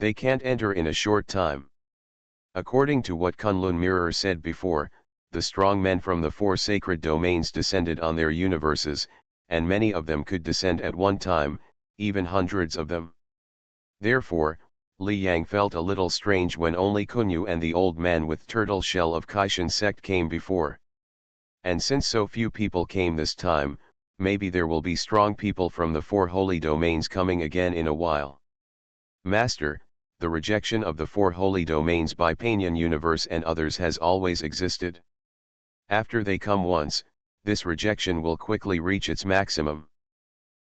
They can't enter in a short time. According to what Kunlun Mirror said before, the strong men from the 4 sacred domains descended on their universes, and many of them could descend at one time, even hundreds of them. Therefore, Li Yang felt a little strange when only Kunyu and the old man with turtle shell of Kaishan sect came before. And since so few people came this time, maybe there will be strong people from the 4 holy domains coming again in a while. Master, the rejection of the 4 holy domains by Panyan Universe and others has always existed. After they come once, this rejection will quickly reach its maximum.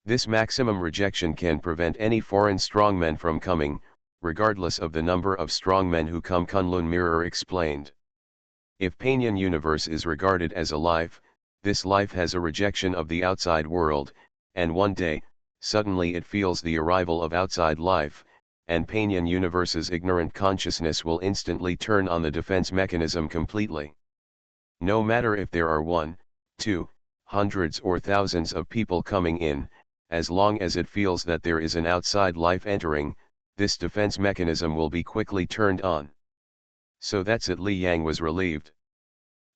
This maximum rejection can prevent any foreign strongmen from coming, regardless of the number of strongmen who come, Kunlun Mirror explained. If Panyan Universe is regarded as a life, this life has a rejection of the outside world, and one day, suddenly it feels the arrival of outside life, and Panyan Universe's ignorant consciousness will instantly turn on the defense mechanism completely. No matter if there are 1, 2, hundreds or thousands of people coming in, as long as it feels that there is an outside life entering, this defense mechanism will be quickly turned on. So that's it. Li Yang was relieved.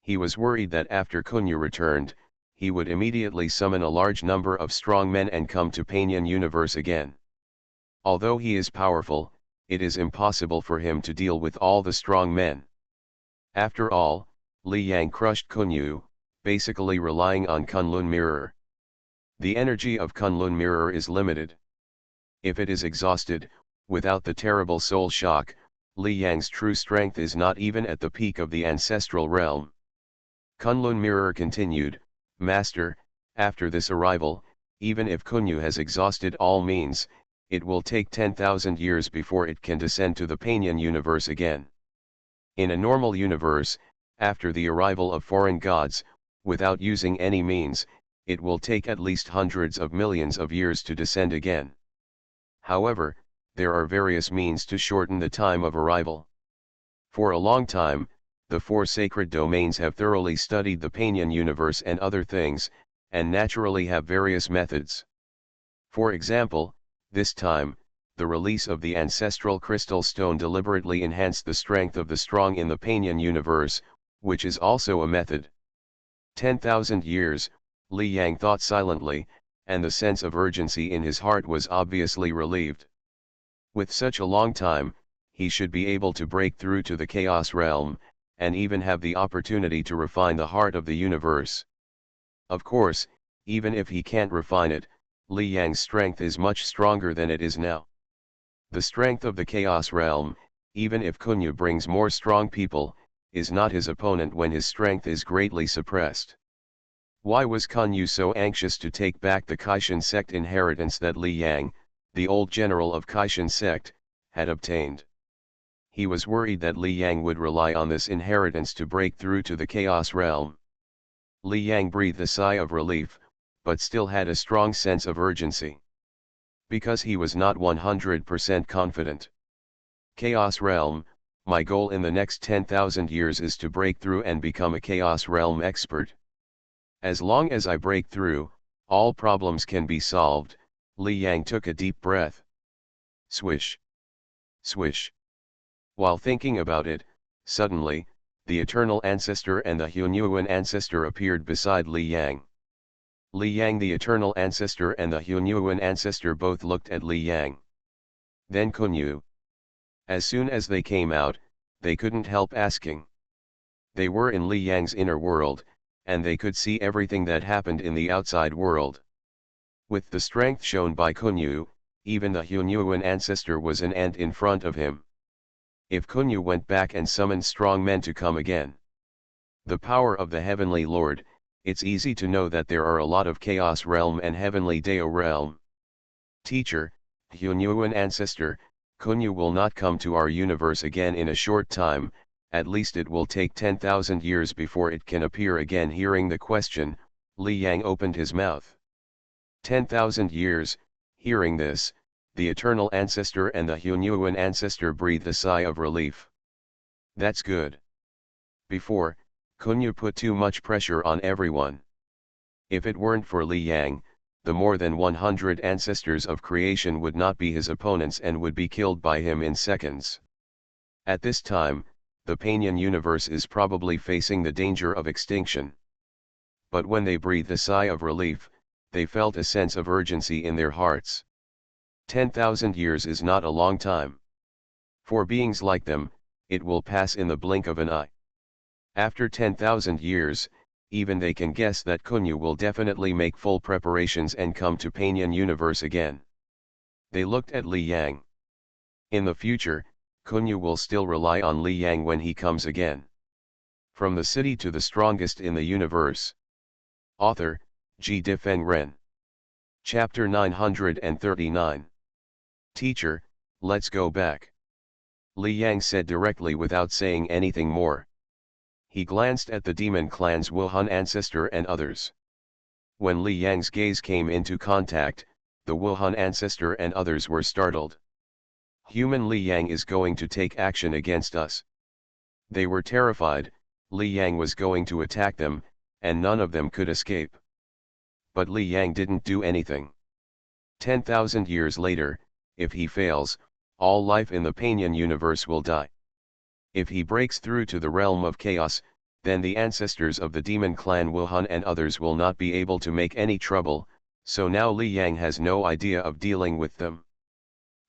He was worried that after Kunyu returned, he would immediately summon a large number of strong men and come to Panyan Universe again. Although he is powerful, it is impossible for him to deal with all the strong men. After all, Li Yang crushed Kunyu, basically relying on Kunlun Mirror. The energy of Kunlun Mirror is limited. If it is exhausted, without the terrible soul shock, Li Yang's true strength is not even at the peak of the ancestral realm. Kunlun Mirror continued, Master, after this arrival, even if Kunyu has exhausted all means, it will take 10,000 years before it can descend to the Panyan Universe again. In a normal universe, after the arrival of foreign gods, without using any means, it will take at least hundreds of millions of years to descend again. However, there are various means to shorten the time of arrival. For a long time, the 4 sacred domains have thoroughly studied the Panyan Universe and other things, and naturally have various methods. For example, this time, the release of the ancestral crystal stone deliberately enhanced the strength of the strong in the Panyan Universe, which is also a method. 10,000 years, Li Yang thought silently, and the sense of urgency in his heart was obviously relieved. With such a long time, he should be able to break through to the chaos realm, and even have the opportunity to refine the heart of the universe. Of course, even if he can't refine it, Li Yang's strength is much stronger than it is now. The strength of the chaos realm, even if Kunyu brings more strong people, is not his opponent when his strength is greatly suppressed. Why was Kunyu so anxious to take back the Kaishan sect inheritance that Li Yang, the old general of Kaishan sect, had obtained? He was worried that Li Yang would rely on this inheritance to break through to the chaos realm. Li Yang breathed a sigh of relief, but still had a strong sense of urgency. Because he was not 100% confident. Chaos realm, my goal in the next 10,000 years is to break through and become a chaos realm expert. As long as I break through, all problems can be solved. Li Yang took a deep breath. Swish. Swish. While thinking about it, suddenly, the Eternal Ancestor and the Hunyuan Ancestor appeared beside Li Yang. Li Yang, the Eternal Ancestor, and the Hunyuan Ancestor both looked at Li Yang. Then Kunyu. As soon as they came out, they couldn't help asking. They were in Li Yang's inner world, and they could see everything that happened in the outside world. With the strength shown by Kunyu, even the Hunyuan Ancestor was an ant in front of him. If Kunyu went back and summoned strong men to come again, the power of the Heavenly Lord, it's easy to know that there are a lot of Chaos Realm and Heavenly Deo Realm. Teacher, Hunyuan Ancestor, Kunyu will not come to our universe again in a short time, at least it will take 10,000 years before it can appear again. Hearing the question, Li Yang opened his mouth. 10,000 years. Hearing this, The eternal ancestor and the Hunyuan ancestor breathed a sigh of relief. That's good. Before, Kunyu put too much pressure on everyone. If it weren't for Li Yang, the more than 100 ancestors of creation would not be his opponents and would be killed by him in seconds. At this time, the Panian universe is probably facing the danger of extinction. But when they breathed a sigh of relief, they felt a sense of urgency in their hearts. 10,000 years is not a long time. For beings like them, it will pass in the blink of an eye. After 10,000 years, even they can guess that Kunyu will definitely make full preparations and come to Panian universe again. They looked at Li Yang. In the future, Kunyu will still rely on Li Yang when he comes again. From the city to the strongest in the universe. Author, G. Difeng Ren. Chapter 939. Teacher, let's go back. Li Yang said directly without saying anything more. He glanced at the demon clan's Wuhan ancestor and others. When Li Yang's gaze came into contact, the Wuhan ancestor and others were startled. Human Li Yang is going to take action against us. They were terrified. Li Yang was going to attack them, and none of them could escape. But Li Yang didn't do anything. 10,000 years later, if he fails, all life in the Panian universe will die. If he breaks through to the realm of chaos, then the ancestors of the demon clan Wuhan and others will not be able to make any trouble, so now Li Yang has no idea of dealing with them.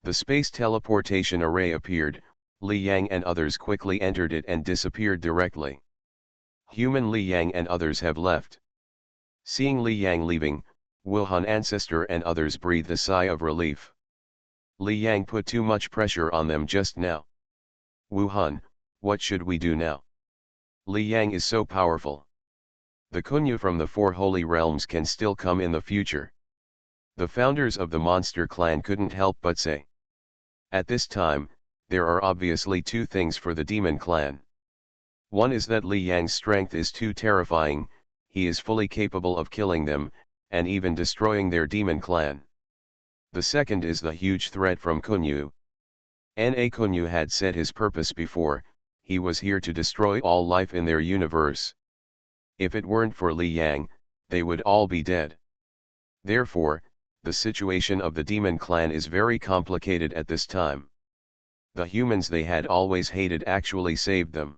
The space teleportation array appeared. Li Yang and others quickly entered it and disappeared directly. Human Li Yang and others have left. Seeing Li Yang leaving, Wuhan ancestor and others breathed a sigh of relief. Li Yang put too much pressure on them just now. Wuhan, what should we do now? Li Yang is so powerful. The Kunyu from the four holy realms can still come in the future. The founders of the monster clan couldn't help but say. At this time, there are obviously two things for the demon clan. One is that Li Yang's strength is too terrifying, he is fully capable of killing them, and even destroying their demon clan. The second is the huge threat from Kunyu. Na Kunyu had said his purpose before, he was here to destroy all life in their universe. If it weren't for Li Yang, they would all be dead. Therefore, the situation of the demon clan is very complicated at this time. The humans they had always hated actually saved them.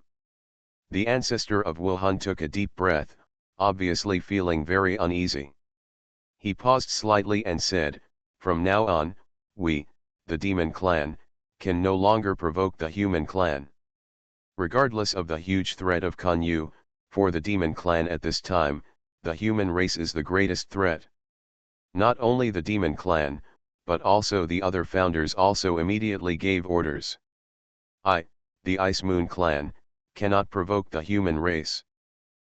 The ancestor of Wuhan took a deep breath, obviously feeling very uneasy. He paused slightly and said, "From now on, we, the demon clan, can no longer provoke the human clan." Regardless of the huge threat of Kunyu, for the demon clan at this time, the human race is the greatest threat. Not only the demon clan, but also the other founders also immediately gave orders. I, the Ice Moon clan, cannot provoke the human race.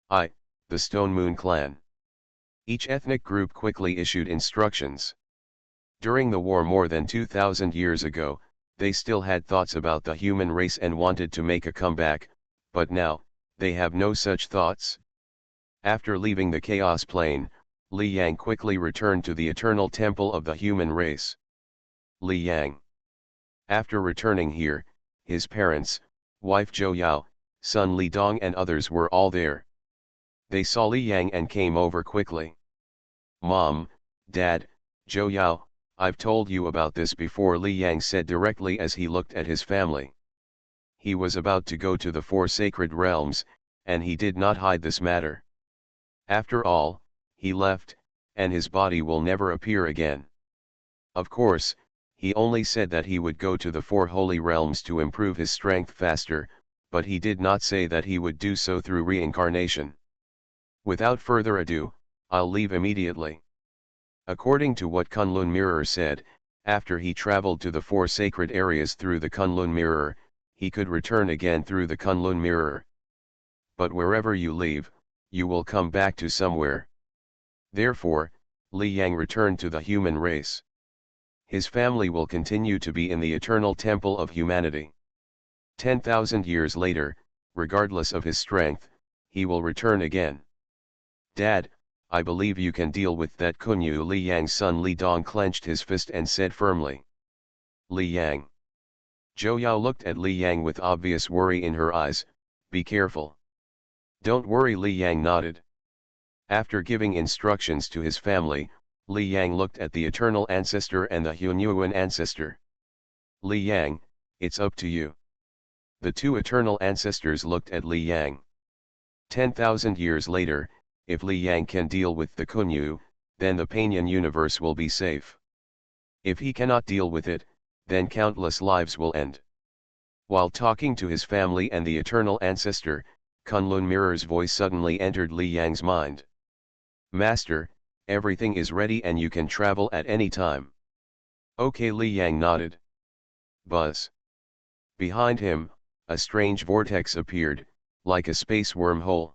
I, the Stone Moon clan. Each ethnic group quickly issued instructions. During the war more than 2,000 years ago, they still had thoughts about the human race and wanted to make a comeback, but now, they have no such thoughts. After leaving the chaos plane, Li Yang quickly returned to the eternal temple of the human race. Li Yang. After returning here, his parents, wife Zhou Yao, son Li Dong and others were all there. They saw Li Yang and came over quickly. "Mom, Dad, Zhou Yao, I've told you about this before," Li Yang said directly as he looked at his family. He was about to go to the four sacred realms, and he did not hide this matter. After all, he left, and his body will never appear again. Of course, he only said that he would go to the four holy realms to improve his strength faster, but he did not say that he would do so through reincarnation. Without further ado, I'll leave immediately. According to what Kunlun Mirror said, after he traveled to the four sacred areas through the Kunlun Mirror, he could return again through the Kunlun Mirror. But wherever you leave, you will come back to somewhere. Therefore, Li Yang returned to the human race. His family will continue to be in the eternal temple of humanity. 10,000 years later, regardless of his strength, he will return again. "Dad, I believe you can deal with that Kunyu." Li Yang's son Li Dong clenched his fist and said firmly. Li Yang. Zhou Yao looked at Li Yang with obvious worry in her eyes. Be careful. Don't worry, Li Yang nodded. After giving instructions to his family, Li Yang looked at the Eternal Ancestor and the Hunyuan Ancestor. Li Yang, it's up to you. The two Eternal Ancestors looked at Li Yang. 10,000 years later, if Li Yang can deal with the Kunyu, then the Panyan universe will be safe. If he cannot deal with it, then countless lives will end. While talking to his family and the Eternal Ancestor, Kunlun Mirror's voice suddenly entered Li Yang's mind. Master, everything is ready and you can travel at any time. Okay, Li Yang nodded. Buzz. Behind him, a strange vortex appeared, like a space wormhole.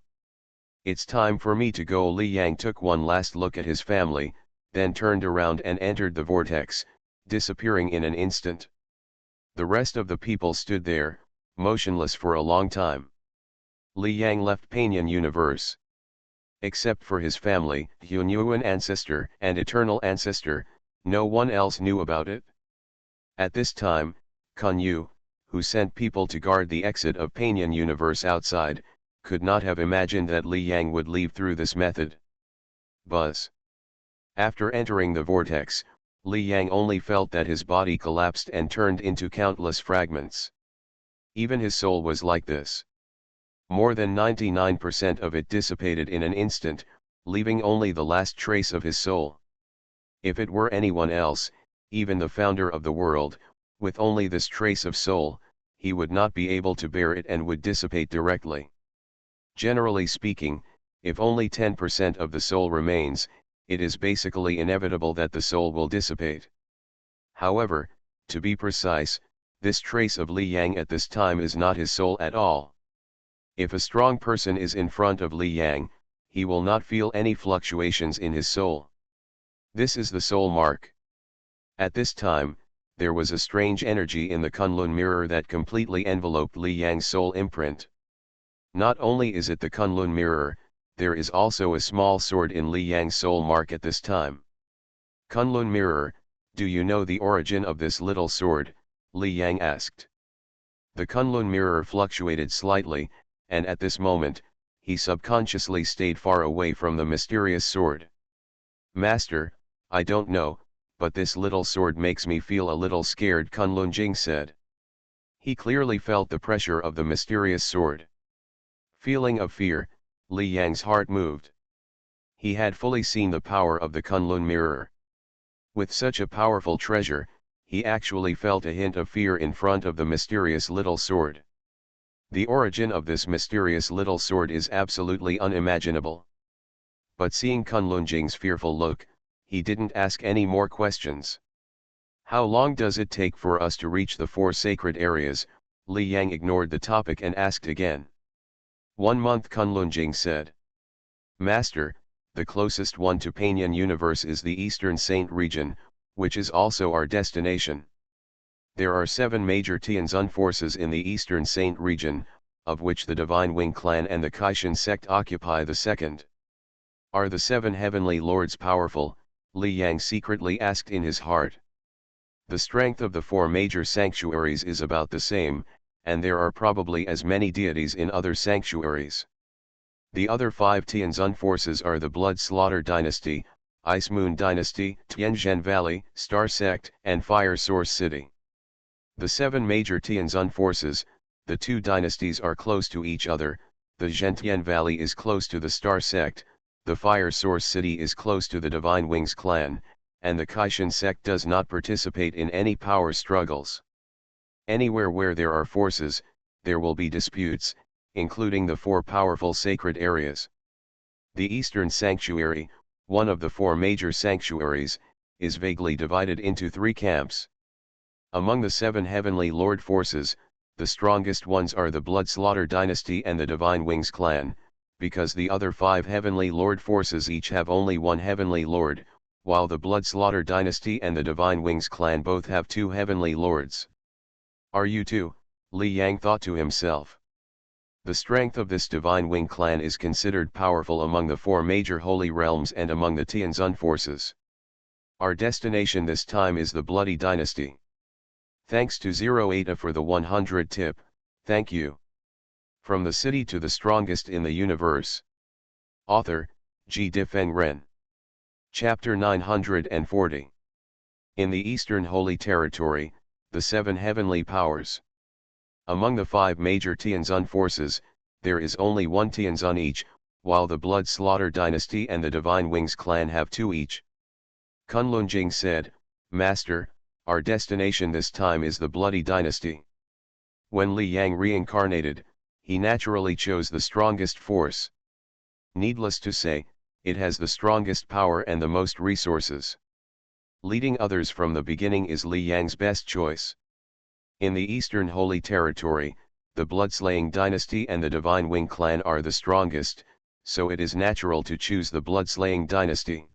It's time for me to go. Li Yang took one last look at his family, then turned around and entered the vortex, disappearing in an instant. The rest of the people stood there, motionless for a long time. Li Yang left Panyan universe. Except for his family, Hunyuan Ancestor and Eternal Ancestor, no one else knew about it. At this time, Kunyu, who sent people to guard the exit of Panyan universe outside, could not have imagined that Li Yang would leave through this method. Buzz. After entering the vortex, Li Yang only felt that his body collapsed and turned into countless fragments. Even his soul was like this. More than 99% of it dissipated in an instant, leaving only the last trace of his soul. If it were anyone else, even the founder of the world, with only this trace of soul, he would not be able to bear it and would dissipate directly. Generally speaking, if only 10% of the soul remains, it is basically inevitable that the soul will dissipate. However, to be precise, this trace of Li Yang at this time is not his soul at all. If a strong person is in front of Li Yang, he will not feel any fluctuations in his soul. This is the soul mark. At this time, there was a strange energy in the Kunlun mirror that completely enveloped Li Yang's soul imprint. Not only is it the Kunlun mirror, there is also a small sword in Li Yang's soul mark at this time. Kunlun mirror, do you know the origin of this little sword? Li Yang asked. The Kunlun mirror fluctuated slightly, and at this moment, he subconsciously stayed far away from the mysterious sword. Master, I don't know, but this little sword makes me feel a little scared, Kunlun Jing said. He clearly felt the pressure of the mysterious sword. Feeling of fear, Li Yang's heart moved. He had fully seen the power of the Kunlun mirror. With such a powerful treasure, he actually felt a hint of fear in front of the mysterious little sword. The origin of this mysterious little sword is absolutely unimaginable. But seeing Kunlun Jing's fearful look, he didn't ask any more questions. How long does it take for us to reach the 4 sacred areas? Li Yang ignored the topic and asked again. 1 month, Kunlun Jing said. Master, the closest one to Panyan universe is the Eastern Saint region, which is also our destination. There are 7 major Tianzun forces in the Eastern Saint region, of which the Divine Wing clan and the Kaishan sect occupy the second. Are the 7 heavenly lords powerful? Li Yang secretly asked in his heart. The strength of the 4 major sanctuaries is about the same, and there are probably as many deities in other sanctuaries. The other 5 Tianzun forces are the Blood Slaughter Dynasty, Ice Moon Dynasty, Tianzhen Valley, Star Sect, and Fire Source City. The 7 major Tianzun forces, the 2 dynasties are close to each other, the Zhentian Valley is close to the Star Sect, the Fire Source City is close to the Divine Wings clan, and the Kaishan sect does not participate in any power struggles. Anywhere where there are forces, there will be disputes, including the 4 powerful sacred areas. The Eastern Sanctuary, one of the 4 major sanctuaries, is vaguely divided into 3 camps. Among the 7 heavenly lord forces, the strongest ones are the Blood Slaughter Dynasty and the Divine Wings clan, because the other 5 heavenly lord forces each have only 1 heavenly lord, while the Blood Slaughter Dynasty and the Divine Wings clan both have 2 heavenly lords. Are you too? Li Yang thought to himself. The strength of this Divine Wing clan is considered powerful among the 4 major holy realms and among the Tianzun forces. Our destination this time is the Bloody Dynasty. Thanks to 08A for the 100 tip, thank you. From the city to the strongest in the universe. Author, G. Difeng Ren. Chapter 940. In the Eastern Holy Territory, the 7 heavenly powers. Among the 5 major Tianzun forces, there is only 1 Tianzun each, while the Blood Slaughter Dynasty and the Divine Wings clan have 2 each. Kunlunjing said, Master, our destination this time is the Bloody Dynasty. When Li Yang reincarnated, he naturally chose the strongest force. Needless to say, it has the strongest power and the most resources. Leading others from the beginning is Li Yang's best choice. In the Eastern Holy Territory, the Bloodslaying Dynasty and the Divine Wing clan are the strongest, so it is natural to choose the Bloodslaying Dynasty.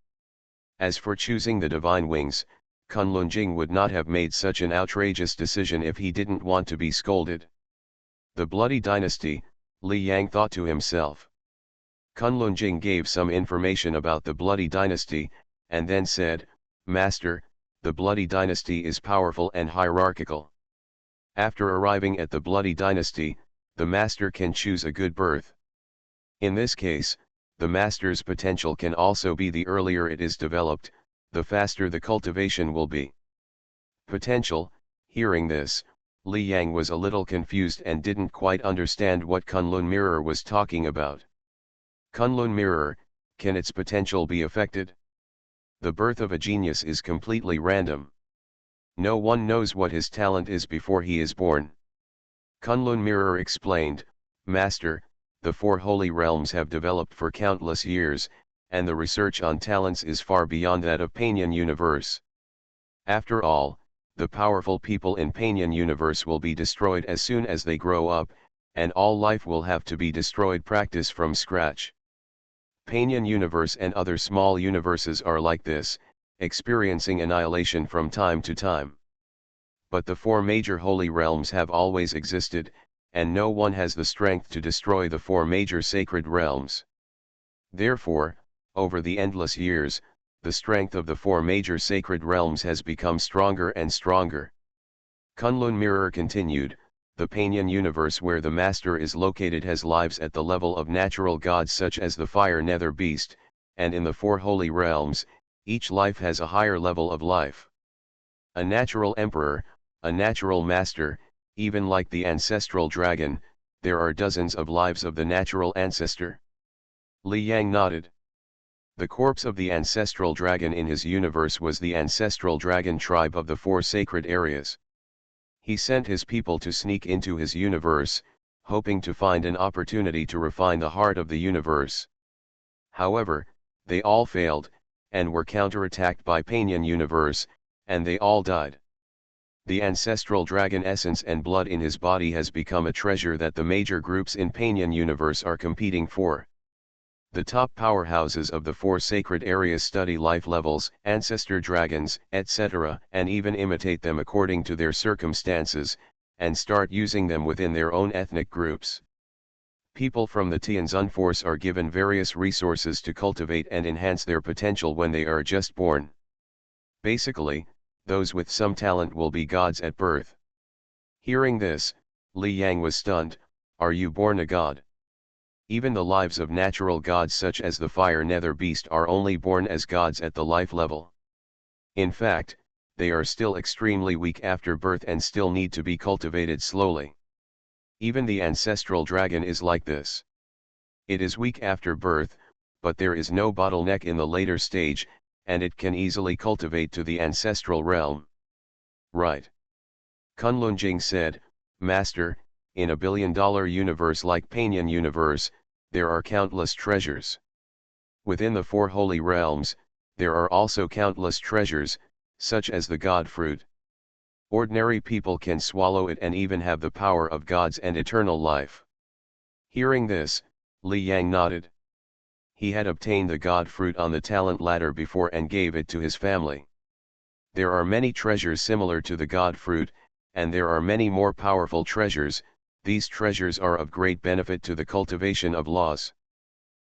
As for choosing the Divine Wings, Kunlunjing would not have made such an outrageous decision if he didn't want to be scolded. The Bloody Dynasty, Li Yang thought to himself. Kunlunjing gave some information about the Bloody Dynasty, and then said, Master, the Bloody Dynasty is powerful and hierarchical. After arriving at the Bloody Dynasty, the Master can choose a good birth. In this case, the Master's potential can also be the earlier it is developed, the faster the cultivation will be. Potential. Hearing this, Li Yang was a little confused and didn't quite understand what Kunlun Mirror was talking about. Kunlun Mirror, can its potential be affected? The birth of a genius is completely random. No one knows what his talent is before he is born. Kunlun Mirror explained, Master, the 4 holy realms have developed for countless years, and the research on talents is far beyond that of Panyan universe. After all, the powerful people in Panyan universe will be destroyed as soon as they grow up, and all life will have to be destroyed practice from scratch. Panyan universe and other small universes are like this, experiencing annihilation from time to time. But the 4 major holy realms have always existed, and no one has the strength to destroy the 4 major sacred realms. Therefore, over the endless years, the strength of the 4 major sacred realms has become stronger and stronger. Kunlun Mirror continued, the Panyan universe where the Master is located has lives at the level of natural gods such as the Fire Nether Beast, and in the 4 holy realms, each life has a higher level of life. A natural emperor, a natural master, even like the ancestral dragon, there are dozens of lives of the natural ancestor. Li Yang nodded. The corpse of the ancestral dragon in his universe was the ancestral dragon tribe of the 4 sacred areas. He sent his people to sneak into his universe, hoping to find an opportunity to refine the heart of the universe. However, they all failed, and were counterattacked by Panyan universe, and they all died. The ancestral dragon essence and blood in his body has become a treasure that the major groups in Panyan universe are competing for. The top powerhouses of the 4 sacred areas study life levels, ancestor dragons, etc., and even imitate them according to their circumstances, and start using them within their own ethnic groups. People from the Tianzun force are given various resources to cultivate and enhance their potential when they are just born. Basically, those with some talent will be gods at birth. Hearing this, Li Yang was stunned. Are you born a god? Even the lives of natural gods such as the Fire Nether Beast are only born as gods at the life level. In fact, they are still extremely weak after birth and still need to be cultivated slowly. Even the ancestral dragon is like this. It is weak after birth, but there is no bottleneck in the later stage, and it can easily cultivate to the ancestral realm. Right. Kunlunjing said, Master, in a billion-dollar universe like Panyan universe, there are countless treasures. Within the 4 holy realms, there are also countless treasures, such as the god fruit. Ordinary people can swallow it and even have the power of gods and eternal life. Hearing this, Li Yang nodded. He had obtained the god fruit on the talent ladder before and gave it to his family. There are many treasures similar to the god fruit, and there are many more powerful treasures. These treasures are of great benefit to the cultivation of laws.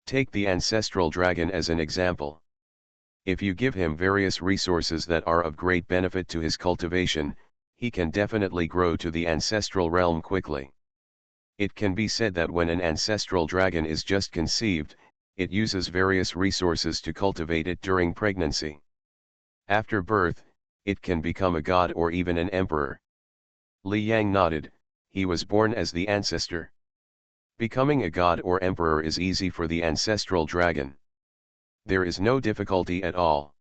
Take the ancestral dragon as an example. If you give him various resources that are of great benefit to his cultivation, he can definitely grow to the ancestral realm quickly. It can be said that when an ancestral dragon is just conceived, it uses various resources to cultivate it during pregnancy. After birth, it can become a god or even an emperor. Li Yang nodded, he was born as the ancestor. Becoming a god or emperor is easy for the ancestral dragon. There is no difficulty at all.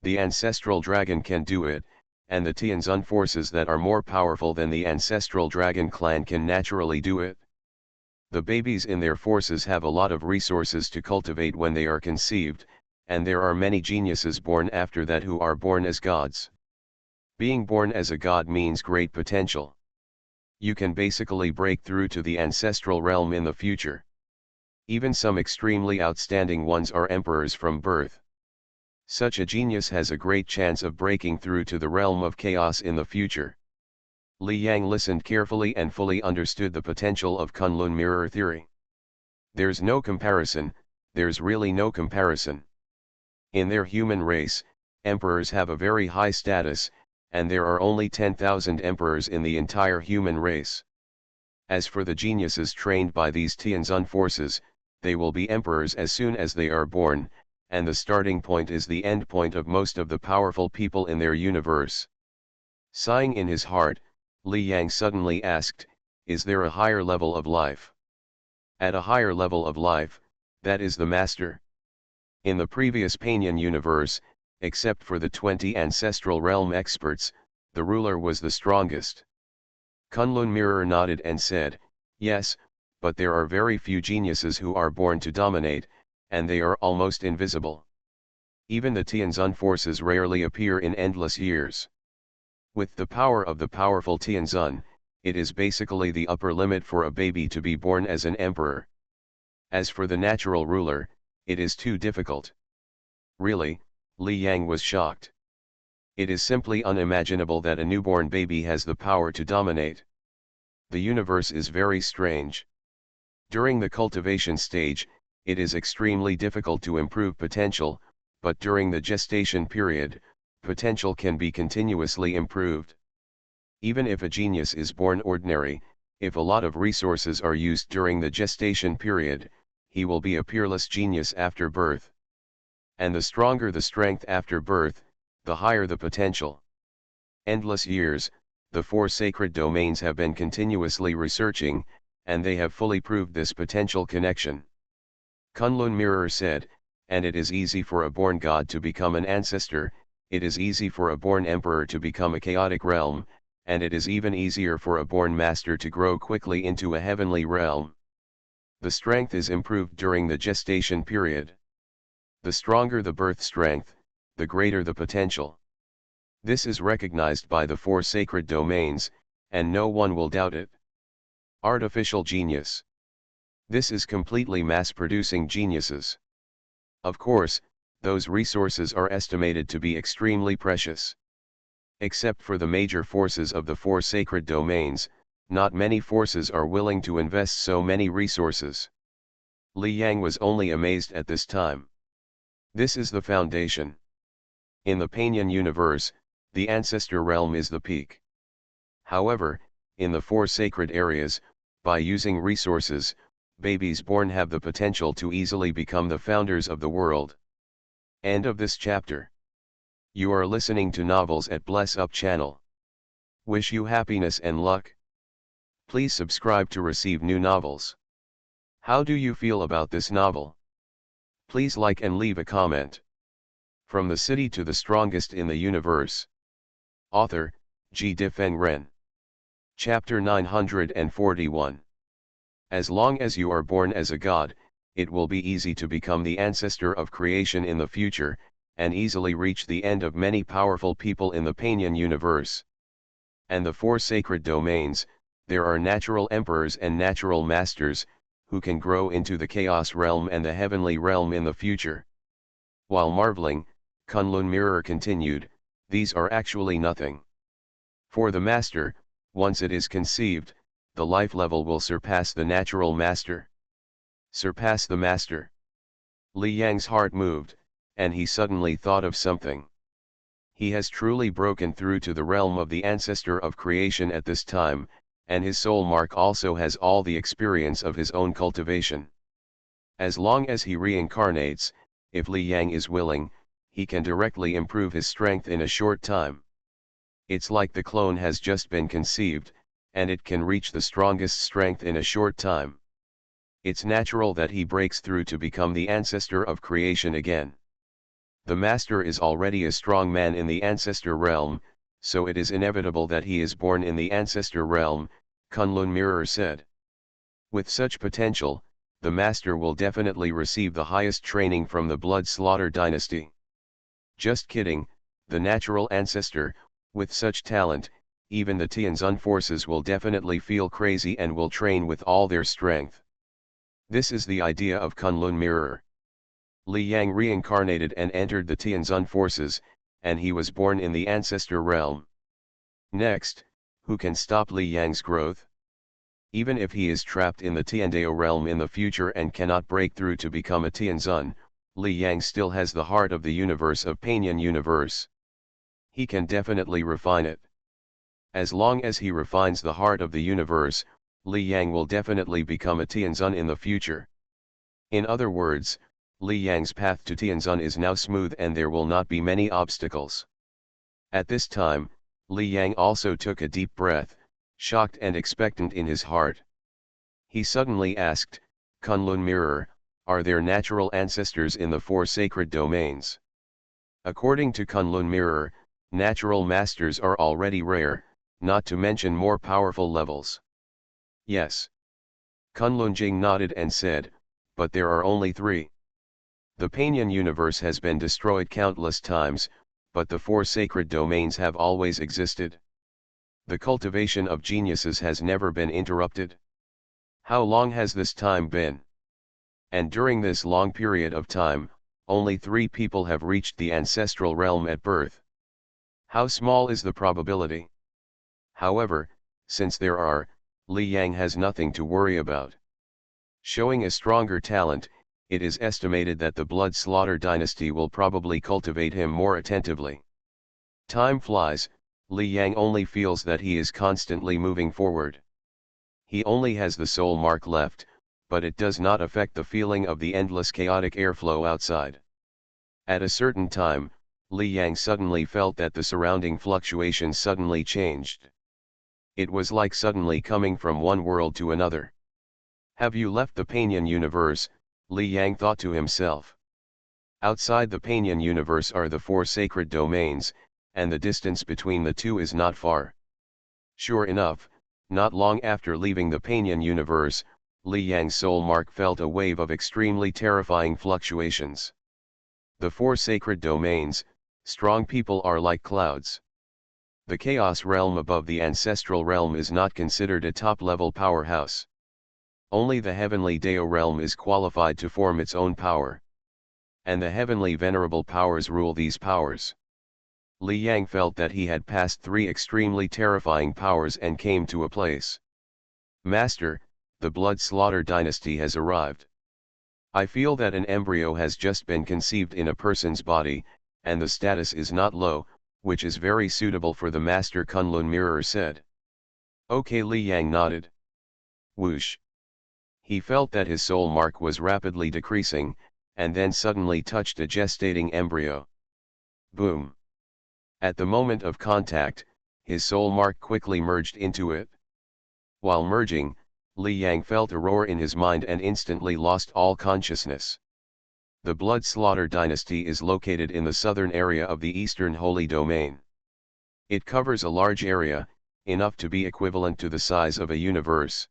The ancestral dragon can do it, and the Tianzun forces that are more powerful than the ancestral dragon clan can naturally do it. The babies in their forces have a lot of resources to cultivate when they are conceived, and there are many geniuses born after that who are born as gods. Being born as a god means great potential. You can basically break through to the ancestral realm in the future. Even some extremely outstanding ones are emperors from birth. Such a genius has a great chance of breaking through to the realm of chaos in the future. Li Yang listened carefully and fully understood the potential of Kunlun mirror theory. There's no comparison, there's really no comparison. In their human race, emperors have a very high status, and there are only 10,000 emperors in the entire human race. As for the geniuses trained by these Tianzun forces, they will be emperors as soon as they are born, and the starting point is the end point of most of the powerful people in their universe. Sighing in his heart, Li Yang suddenly asked, is there a higher level of life? At a higher level of life, that is the master. In the previous Panian universe, except for the 20 ancestral realm experts, the ruler was the strongest. Kunlun Mirror nodded and said, yes, but there are very few geniuses who are born to dominate, and they are almost invisible. Even the Tianzun forces rarely appear in endless years. With the power of the powerful Tianzun, it is basically the upper limit for a baby to be born as an emperor. As for the natural ruler, it is too difficult. Really, Li Yang was shocked. It is simply unimaginable that a newborn baby has the power to dominate. The universe is very strange. During the cultivation stage, it is extremely difficult to improve potential, but during the gestation period, potential can be continuously improved. Even if a genius is born ordinary, if a lot of resources are used during the gestation period, he will be a peerless genius after birth. And the stronger the strength after birth, the higher the potential. Endless years, the 4 sacred domains have been continuously researching, and they have fully proved this potential connection. Kunlun Mirror said, and it is easy for a born god to become an ancestor, it is easy for a born emperor to become a chaotic realm, and it is even easier for a born master to grow quickly into a heavenly realm. The strength is improved during the gestation period. The stronger the birth strength, the greater the potential. This is recognized by the 4 sacred domains, and no one will doubt it. Artificial genius. This is completely mass-producing geniuses. Of course, those resources are estimated to be extremely precious. Except for the major forces of the 4 sacred domains, not many forces are willing to invest so many resources. Li Yang was only amazed at this time. This is the foundation. In the Panian universe, the ancestor realm is the peak. However, in the 4 sacred areas, by using resources, babies born have the potential to easily become the founders of the world. End of this chapter. You are listening to Novels at Bless Up channel. Wish you happiness and luck. Please subscribe to receive new novels. How do you feel about this novel? Please like and leave a comment. From the City to the Strongest in the Universe. Author, G. Difeng Ren. Chapter 941. As long as you are born as a god, it will be easy to become the ancestor of creation in the future, and easily reach the end of many powerful people in the Panian universe. And the 4 sacred domains, there are natural emperors and natural masters, who can grow into the chaos realm and the heavenly realm in the future. While marveling, Kunlun Mirror continued, these are actually nothing. For the master, once it is conceived, the life level will surpass the natural master. Surpass the master. Li Yang's heart moved, and he suddenly thought of something. He has truly broken through to the realm of the ancestor of creation at this time, and his soul mark also has all the experience of his own cultivation. As long as he reincarnates, if Li Yang is willing, he can directly improve his strength in a short time. It's like the clone has just been conceived, and it can reach the strongest strength in a short time. It's natural that he breaks through to become the ancestor of creation again. The master is already a strong man in the ancestor realm, so it is inevitable that he is born in the ancestor realm, Kunlun Mirror said. With such potential, the master will definitely receive the highest training from the blood slaughter dynasty. Just kidding, the natural ancestor, with such talent, even the Tianzun forces will definitely feel crazy and will train with all their strength. This is the idea of Kunlun Mirror. Li Yang reincarnated and entered the Tianzun forces, and he was born in the ancestor realm. Next, who can stop Li Yang's growth? Even if he is trapped in the Tiandao realm in the future and cannot break through to become a Tianzun, Li Yang still has the heart of the universe of Panyan universe. He can definitely refine it. As long as he refines the heart of the universe, Li Yang will definitely become a Tianzun in the future. In other words, Li Yang's path to Tianzun is now smooth and there will not be many obstacles. At this time, Li Yang also took a deep breath, shocked and expectant in his heart. He suddenly asked, Kunlun Mirror, are there natural ancestors in the 4 sacred domains? According to Kunlun Mirror, natural masters are already rare, not to mention more powerful levels. Yes. Kunlun Jing nodded and said, but there are only 3. The Panyan universe has been destroyed countless times, but the 4 sacred domains have always existed. The cultivation of geniuses has never been interrupted. How long has this time been? And during this long period of time, only 3 people have reached the ancestral realm at birth. How small is the probability? However, since there are, Li Yang has nothing to worry about. Showing a stronger talent, it is estimated that the blood slaughter dynasty will probably cultivate him more attentively. Time flies, Li Yang only feels that he is constantly moving forward. He only has the soul mark left, but it does not affect the feeling of the endless chaotic airflow outside. At a certain time, Li Yang suddenly felt that the surrounding fluctuations suddenly changed. It was like suddenly coming from one world to another. Have you left the Panyan universe? Li Yang thought to himself. Outside the Panyan universe are the 4 sacred domains, and the distance between the 2 is not far. Sure enough, not long after leaving the Panyan universe, Li Yang's soul mark felt a wave of extremely terrifying fluctuations. The 4 sacred domains, strong people are like clouds. The chaos realm above the ancestral realm is not considered a top-level powerhouse. Only the heavenly Dao realm is qualified to form its own power. And the heavenly venerable powers rule these powers. Li Yang felt that he had passed 3 extremely terrifying powers and came to a place. Master, the blood slaughter dynasty has arrived. I feel that an embryo has just been conceived in a person's body, and the status is not low, which is very suitable for the master, Kunlun Mirror said. Okay, Li Yang nodded. Whoosh. He felt that his soul mark was rapidly decreasing, and then suddenly touched a gestating embryo. Boom. At the moment of contact, his soul mark quickly merged into it. While merging, Li Yang felt a roar in his mind and instantly lost all consciousness. The blood slaughter dynasty is located in the southern area of the eastern holy domain. It covers a large area, enough to be equivalent to the size of a universe.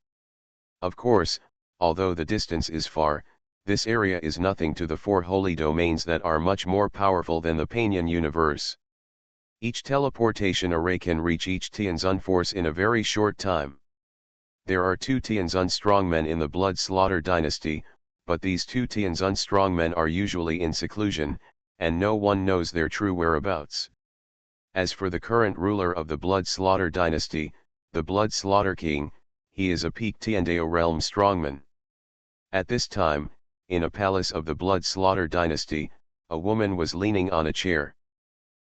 Of course, although the distance is far, this area is nothing to the 4 holy domains that are much more powerful than the Panyan universe. Each teleportation array can reach each Tianzun force in a very short time. There are 2 Tianzun strongmen in the blood slaughter dynasty, but these 2 Tianzun strongmen are usually in seclusion, and no one knows their true whereabouts. As for the current ruler of the blood slaughter dynasty, the blood slaughter king, he is a peak Tiandao realm strongman. At this time, in a palace of the blood slaughter dynasty, a woman was leaning on a chair.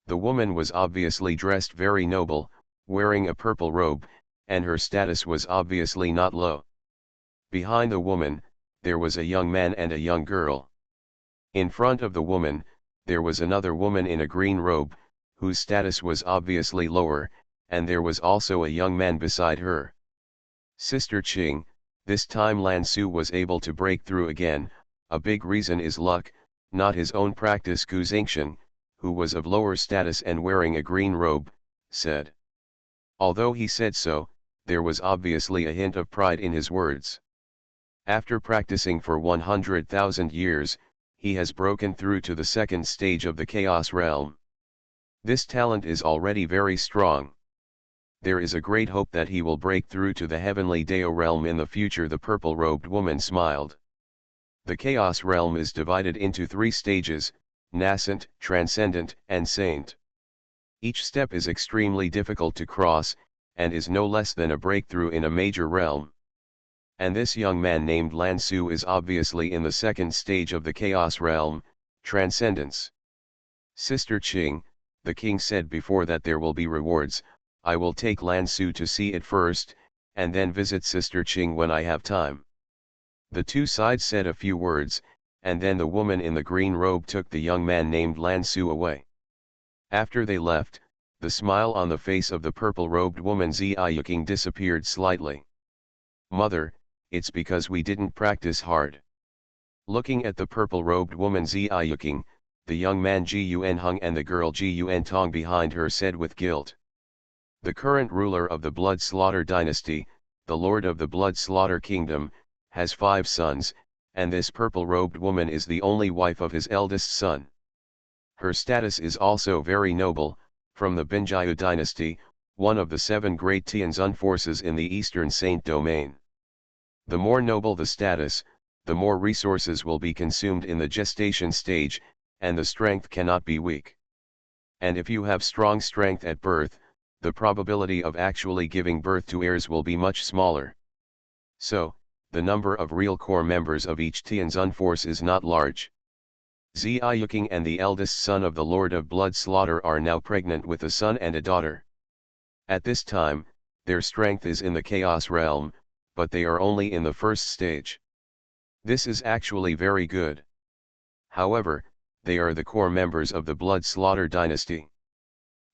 The woman was obviously dressed very noble, wearing a purple robe, and her status was obviously not low. Behind the woman, there was a young man and a young girl. In front of the woman, there was another woman in a green robe, whose status was obviously lower, and there was also a young man beside her. Sister Ching, this time Lan Su was able to break through again. A big reason is luck, not his own practice. Gu Zingxian, who was of lower status and wearing a green robe, said. Although he said so, there was obviously a hint of pride in his words. After practicing for 100,000 years, he has broken through to the second stage of the Chaos Realm. This talent is already very strong. There is a great hope that he will break through to the heavenly Dao realm in the future. The purple-robed woman smiled. The Chaos Realm is divided into 3 stages, nascent, transcendent, and saint. Each step is extremely difficult to cross, and is no less than a breakthrough in a major realm. And this young man named Lan Su is obviously in the second stage of the Chaos Realm, transcendence. Sister Ching, the king said before that there will be rewards. I will take Lan Su to see it first, and then visit Sister Ching when I have time. The two sides said a few words, and then the woman in the green robe took the young man named Lan Su away. After they left, the smile on the face of the purple-robed woman Ziyuking disappeared slightly. Mother, it's because we didn't practice hard. Looking at the purple-robed woman Ziyuking, the young man Ji Yuanheng and the girl Ji Yuantong behind her said with guilt. The current ruler of the Blood Slaughter dynasty, the lord of the Blood Slaughter kingdom, has 5 sons, and this purple-robed woman is the only wife of his eldest son. Her status is also very noble, from the Binjiu dynasty, one of the 7 great Tianzun forces in the Eastern Saint domain. The more noble the status, the more resources will be consumed in the gestation stage, and the strength cannot be weak. And if you have strong strength at birth, the probability of actually giving birth to heirs will be much smaller. So, the number of real core members of each Tianzun force is not large. Ziyuking and the eldest son of the Lord of Blood Slaughter are now pregnant with a son and a daughter. At this time, their strength is in the Chaos Realm, but they are only in the first stage. This is actually very good. However, they are the core members of the Blood Slaughter dynasty.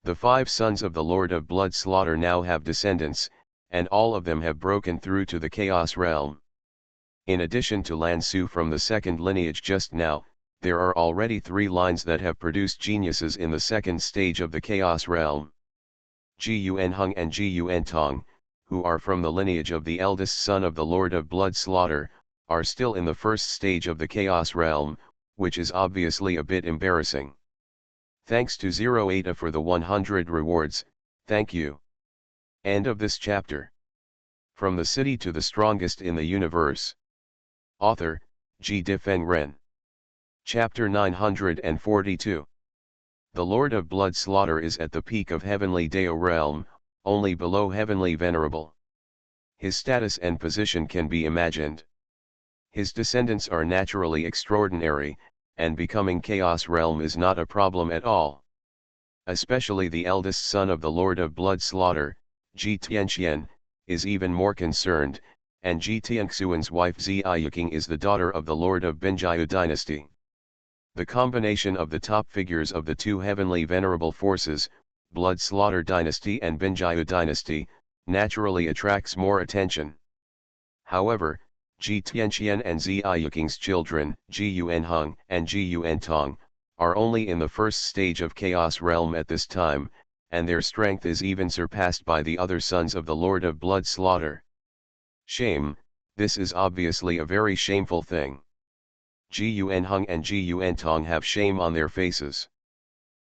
The 5 sons of the Lord of Blood Slaughter now have descendants, and all of them have broken through to the Chaos Realm. In addition to Lan Su from the second lineage just now, there are already 3 lines that have produced geniuses in the second stage of the Chaos Realm. Ji Yuanheng and Ji Yuantong, who are from the lineage of the eldest son of the Lord of Blood Slaughter, are still in the first stage of the Chaos Realm, which is obviously a bit embarrassing. Thanks to 08A for the 100 rewards, thank you. End of this chapter. From the City to the Strongest in the Universe. Author, Ji Difeng Ren. Chapter 942. The Lord of Blood Slaughter is at the peak of Heavenly Dao Realm, only below Heavenly Venerable. His status and position can be imagined. His descendants are naturally extraordinary, and becoming Chaos Realm is not a problem at all. Especially the eldest son of the Lord of Blood Slaughter, Ji Tianxian, is even more concerned, and Ji Tianxuan's wife Ziyuking is the daughter of the Lord of Binjiu dynasty. The combination of the top figures of the 2 heavenly venerable forces, Blood Slaughter dynasty and Binjiu dynasty, naturally attracts more attention. However, Ji Tianxian and Ziyuking's children, Ji Yuanheng and Ji Yuantong, are only in the first stage of Chaos Realm at this time, and their strength is even surpassed by the other sons of the Lord of Blood Slaughter. Shame, this is obviously a very shameful thing. Ji Yuanheng and Ji Yuantong have shame on their faces.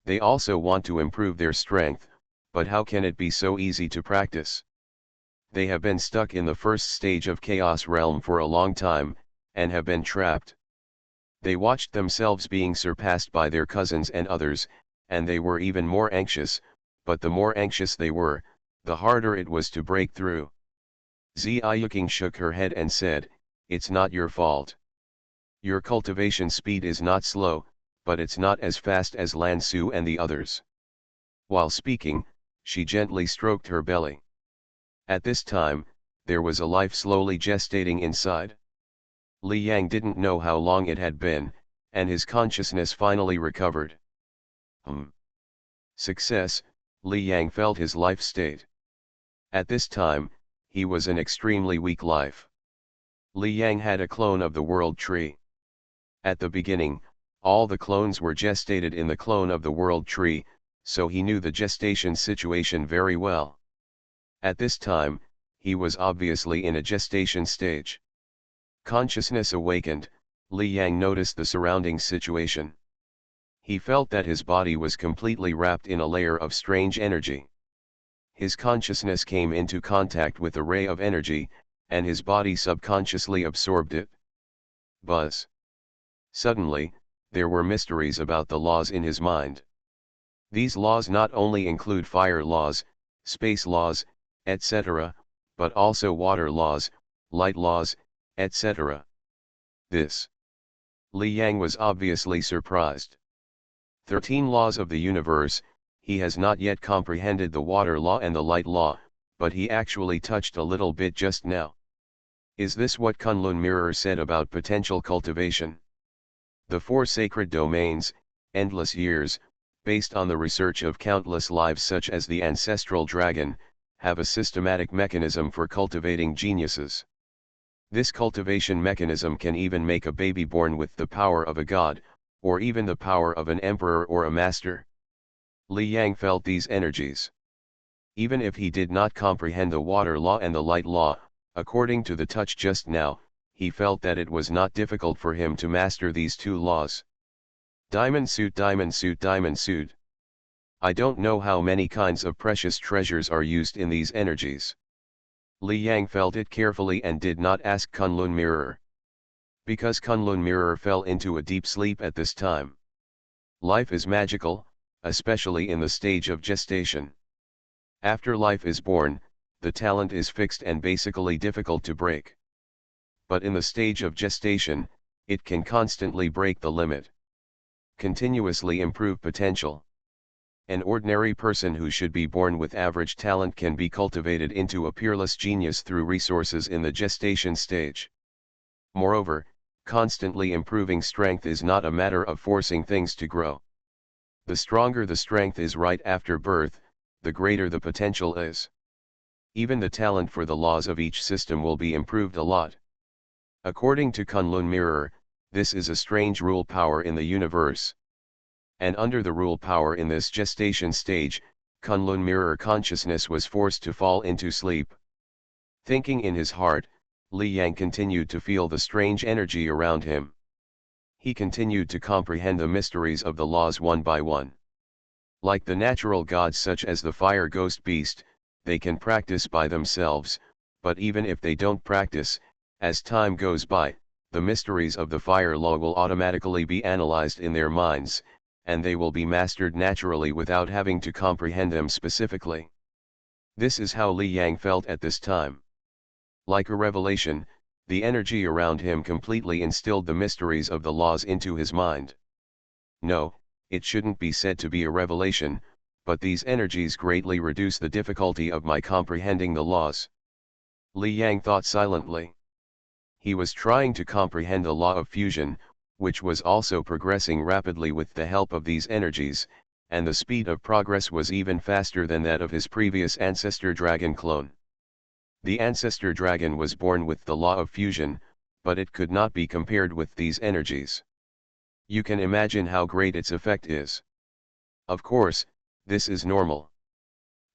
They also want to improve their strength, but how can it be so easy to practice? They have been stuck in the first stage of Chaos Realm for a long time, and have been trapped. They watched themselves being surpassed by their cousins and others, and they were even more anxious, but the more anxious they were, the harder it was to break through. Ziyuking shook her head and said, "It's not your fault. Your cultivation speed is not slow, but it's not as fast as Lan Su and the others. While speaking, she gently stroked her belly. At this time, there was a life slowly gestating inside. Li Yang didn't know how long it had been, and his consciousness finally recovered. Success, Li Yang felt his life state. At this time, he was an extremely weak life. Li Yang had a clone of the world tree. At the beginning, all the clones were gestated in the clone of the world tree, so he knew the gestation situation very well. At this time, he was obviously in a gestation stage. Consciousness awakened, Li Yang noticed the surrounding situation. He felt that his body was completely wrapped in a layer of strange energy. His consciousness came into contact with a ray of energy, and his body subconsciously absorbed it. Buzz. Suddenly, there were mysteries about the laws in his mind. These laws not only include fire laws, space laws, etc., but also water laws, light laws, etc. This. Li Yang was obviously surprised. 13 laws of the universe, he has not yet comprehended the water law and the light law, but he actually touched a little bit just now. Is this what Kunlun Mirror said about potential cultivation? The 4 sacred domains, endless years, based on the research of countless lives such as the ancestral dragon, have a systematic mechanism for cultivating geniuses. This cultivation mechanism can even make a baby born with the power of a god, or even the power of an emperor or a master. Li Yang felt these energies. Even if he did not comprehend the water law and the light law, according to the touch just now, he felt that it was not difficult for him to master these 2 laws. Diamond suit, diamond suit, diamond suit. I don't know how many kinds of precious treasures are used in these energies. Li Yang felt it carefully and did not ask Kunlun Mirror. Because Kunlun Mirror fell into a deep sleep at this time. Life is magical, especially in the stage of gestation. After life is born, the talent is fixed and basically difficult to break. But in the stage of gestation, it can constantly break the limit. Continuously improve potential. An ordinary person who should be born with average talent can be cultivated into a peerless genius through resources in the gestation stage. Moreover, constantly improving strength is not a matter of forcing things to grow. The stronger the strength is right after birth, the greater the potential is. Even the talent for the laws of each system will be improved a lot. According to Kunlun Mirror, this is a strange rule power in the universe. And under the rule power in this gestation stage, Kunlun Mirror consciousness was forced to fall into sleep. Thinking in his heart, Li Yang continued to feel the strange energy around him. He continued to comprehend the mysteries of the laws one by one. Like the natural gods such as the fire ghost beast, they can practice by themselves, but even if they don't practice, as time goes by, the mysteries of the fire law will automatically be analyzed in their minds, and they will be mastered naturally without having to comprehend them specifically. This is how Li Yang felt at this time. Like a revelation, the energy around him completely instilled the mysteries of the laws into his mind. No, it shouldn't be said to be a revelation, but these energies greatly reduce the difficulty of my comprehending the laws. Li Yang thought silently. He was trying to comprehend the law of fusion, which was also progressing rapidly with the help of these energies, and the speed of progress was even faster than that of his previous ancestor dragon clone. The ancestor dragon was born with the law of fusion, but it could not be compared with these energies. You can imagine how great its effect is. Of course, this is normal.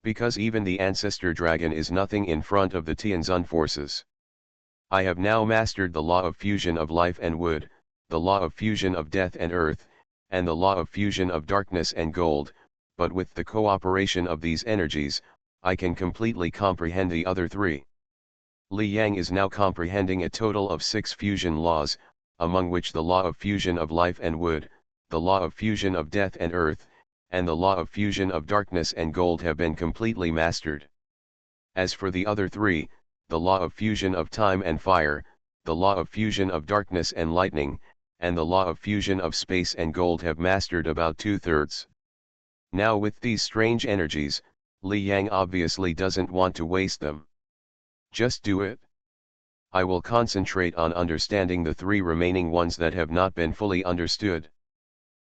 Because even the ancestor dragon is nothing in front of the Tianzun forces. I have now mastered the law of fusion of life and wood, the law of fusion of death and earth, and the law of fusion of darkness and gold, but with the cooperation of these energies, I can completely comprehend the other 3. Li Yang is now comprehending a total of 6 fusion laws, among which the law of fusion of life and wood, the law of fusion of death and earth, and the law of fusion of darkness and gold have been completely mastered. As for the other 3, the law of fusion of time and fire, the law of fusion of darkness and lightning, and the law of fusion of space and gold have mastered about 2/3. Now with these strange energies, Li Yang obviously doesn't want to waste them. Just do it. I will concentrate on understanding the three remaining ones that have not been fully understood.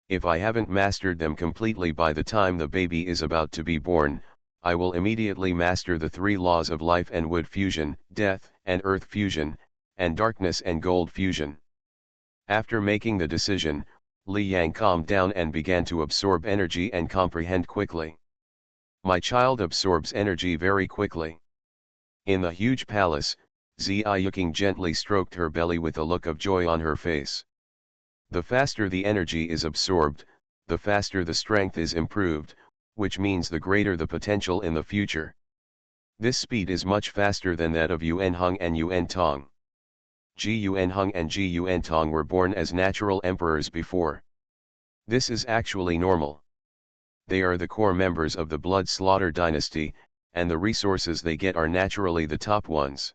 If I haven't mastered them completely by the time the baby is about to be born, I will immediately master the three laws of life and wood fusion, death and earth fusion, and darkness and gold fusion. After making the decision, Li Yang calmed down and began to absorb energy and comprehend quickly. My child absorbs energy very quickly. In the huge palace, Ziyuking gently stroked her belly with a look of joy on her face. The faster the energy is absorbed, the faster the strength is improved, which means the greater the potential in the future. This speed is much faster than that of Yuan Heng and Yuan Tong. Ji Yuan Heng and Ji Yuan Tong were born as natural emperors before. This is actually normal. They are the core members of the blood slaughter dynasty, and the resources they get are naturally the top ones.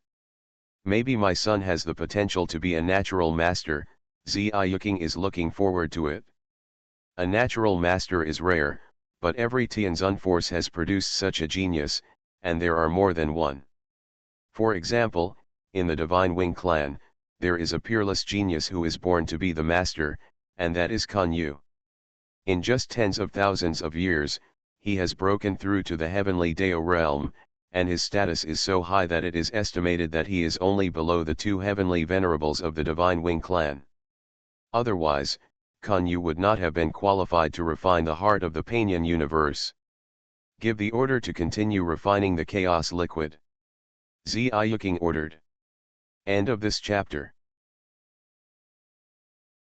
Maybe my son has the potential to be a natural master. Ziyuking is looking forward to it. A natural master is rare, but every Tianzun force has produced such a genius, and there are more than one. For example, in the Divine Wing clan, there is a peerless genius who is born to be the master, and that is Kan Yu. In just tens of thousands of years, he has broken through to the heavenly Dao realm, and his status is so high that it is estimated that he is only below the two heavenly venerables of the Divine Wing clan. Otherwise, Kan Yu would not have been qualified to refine the heart of the Panyan universe. Give the order to continue refining the chaos liquid. Ziyuking ordered. End of this chapter.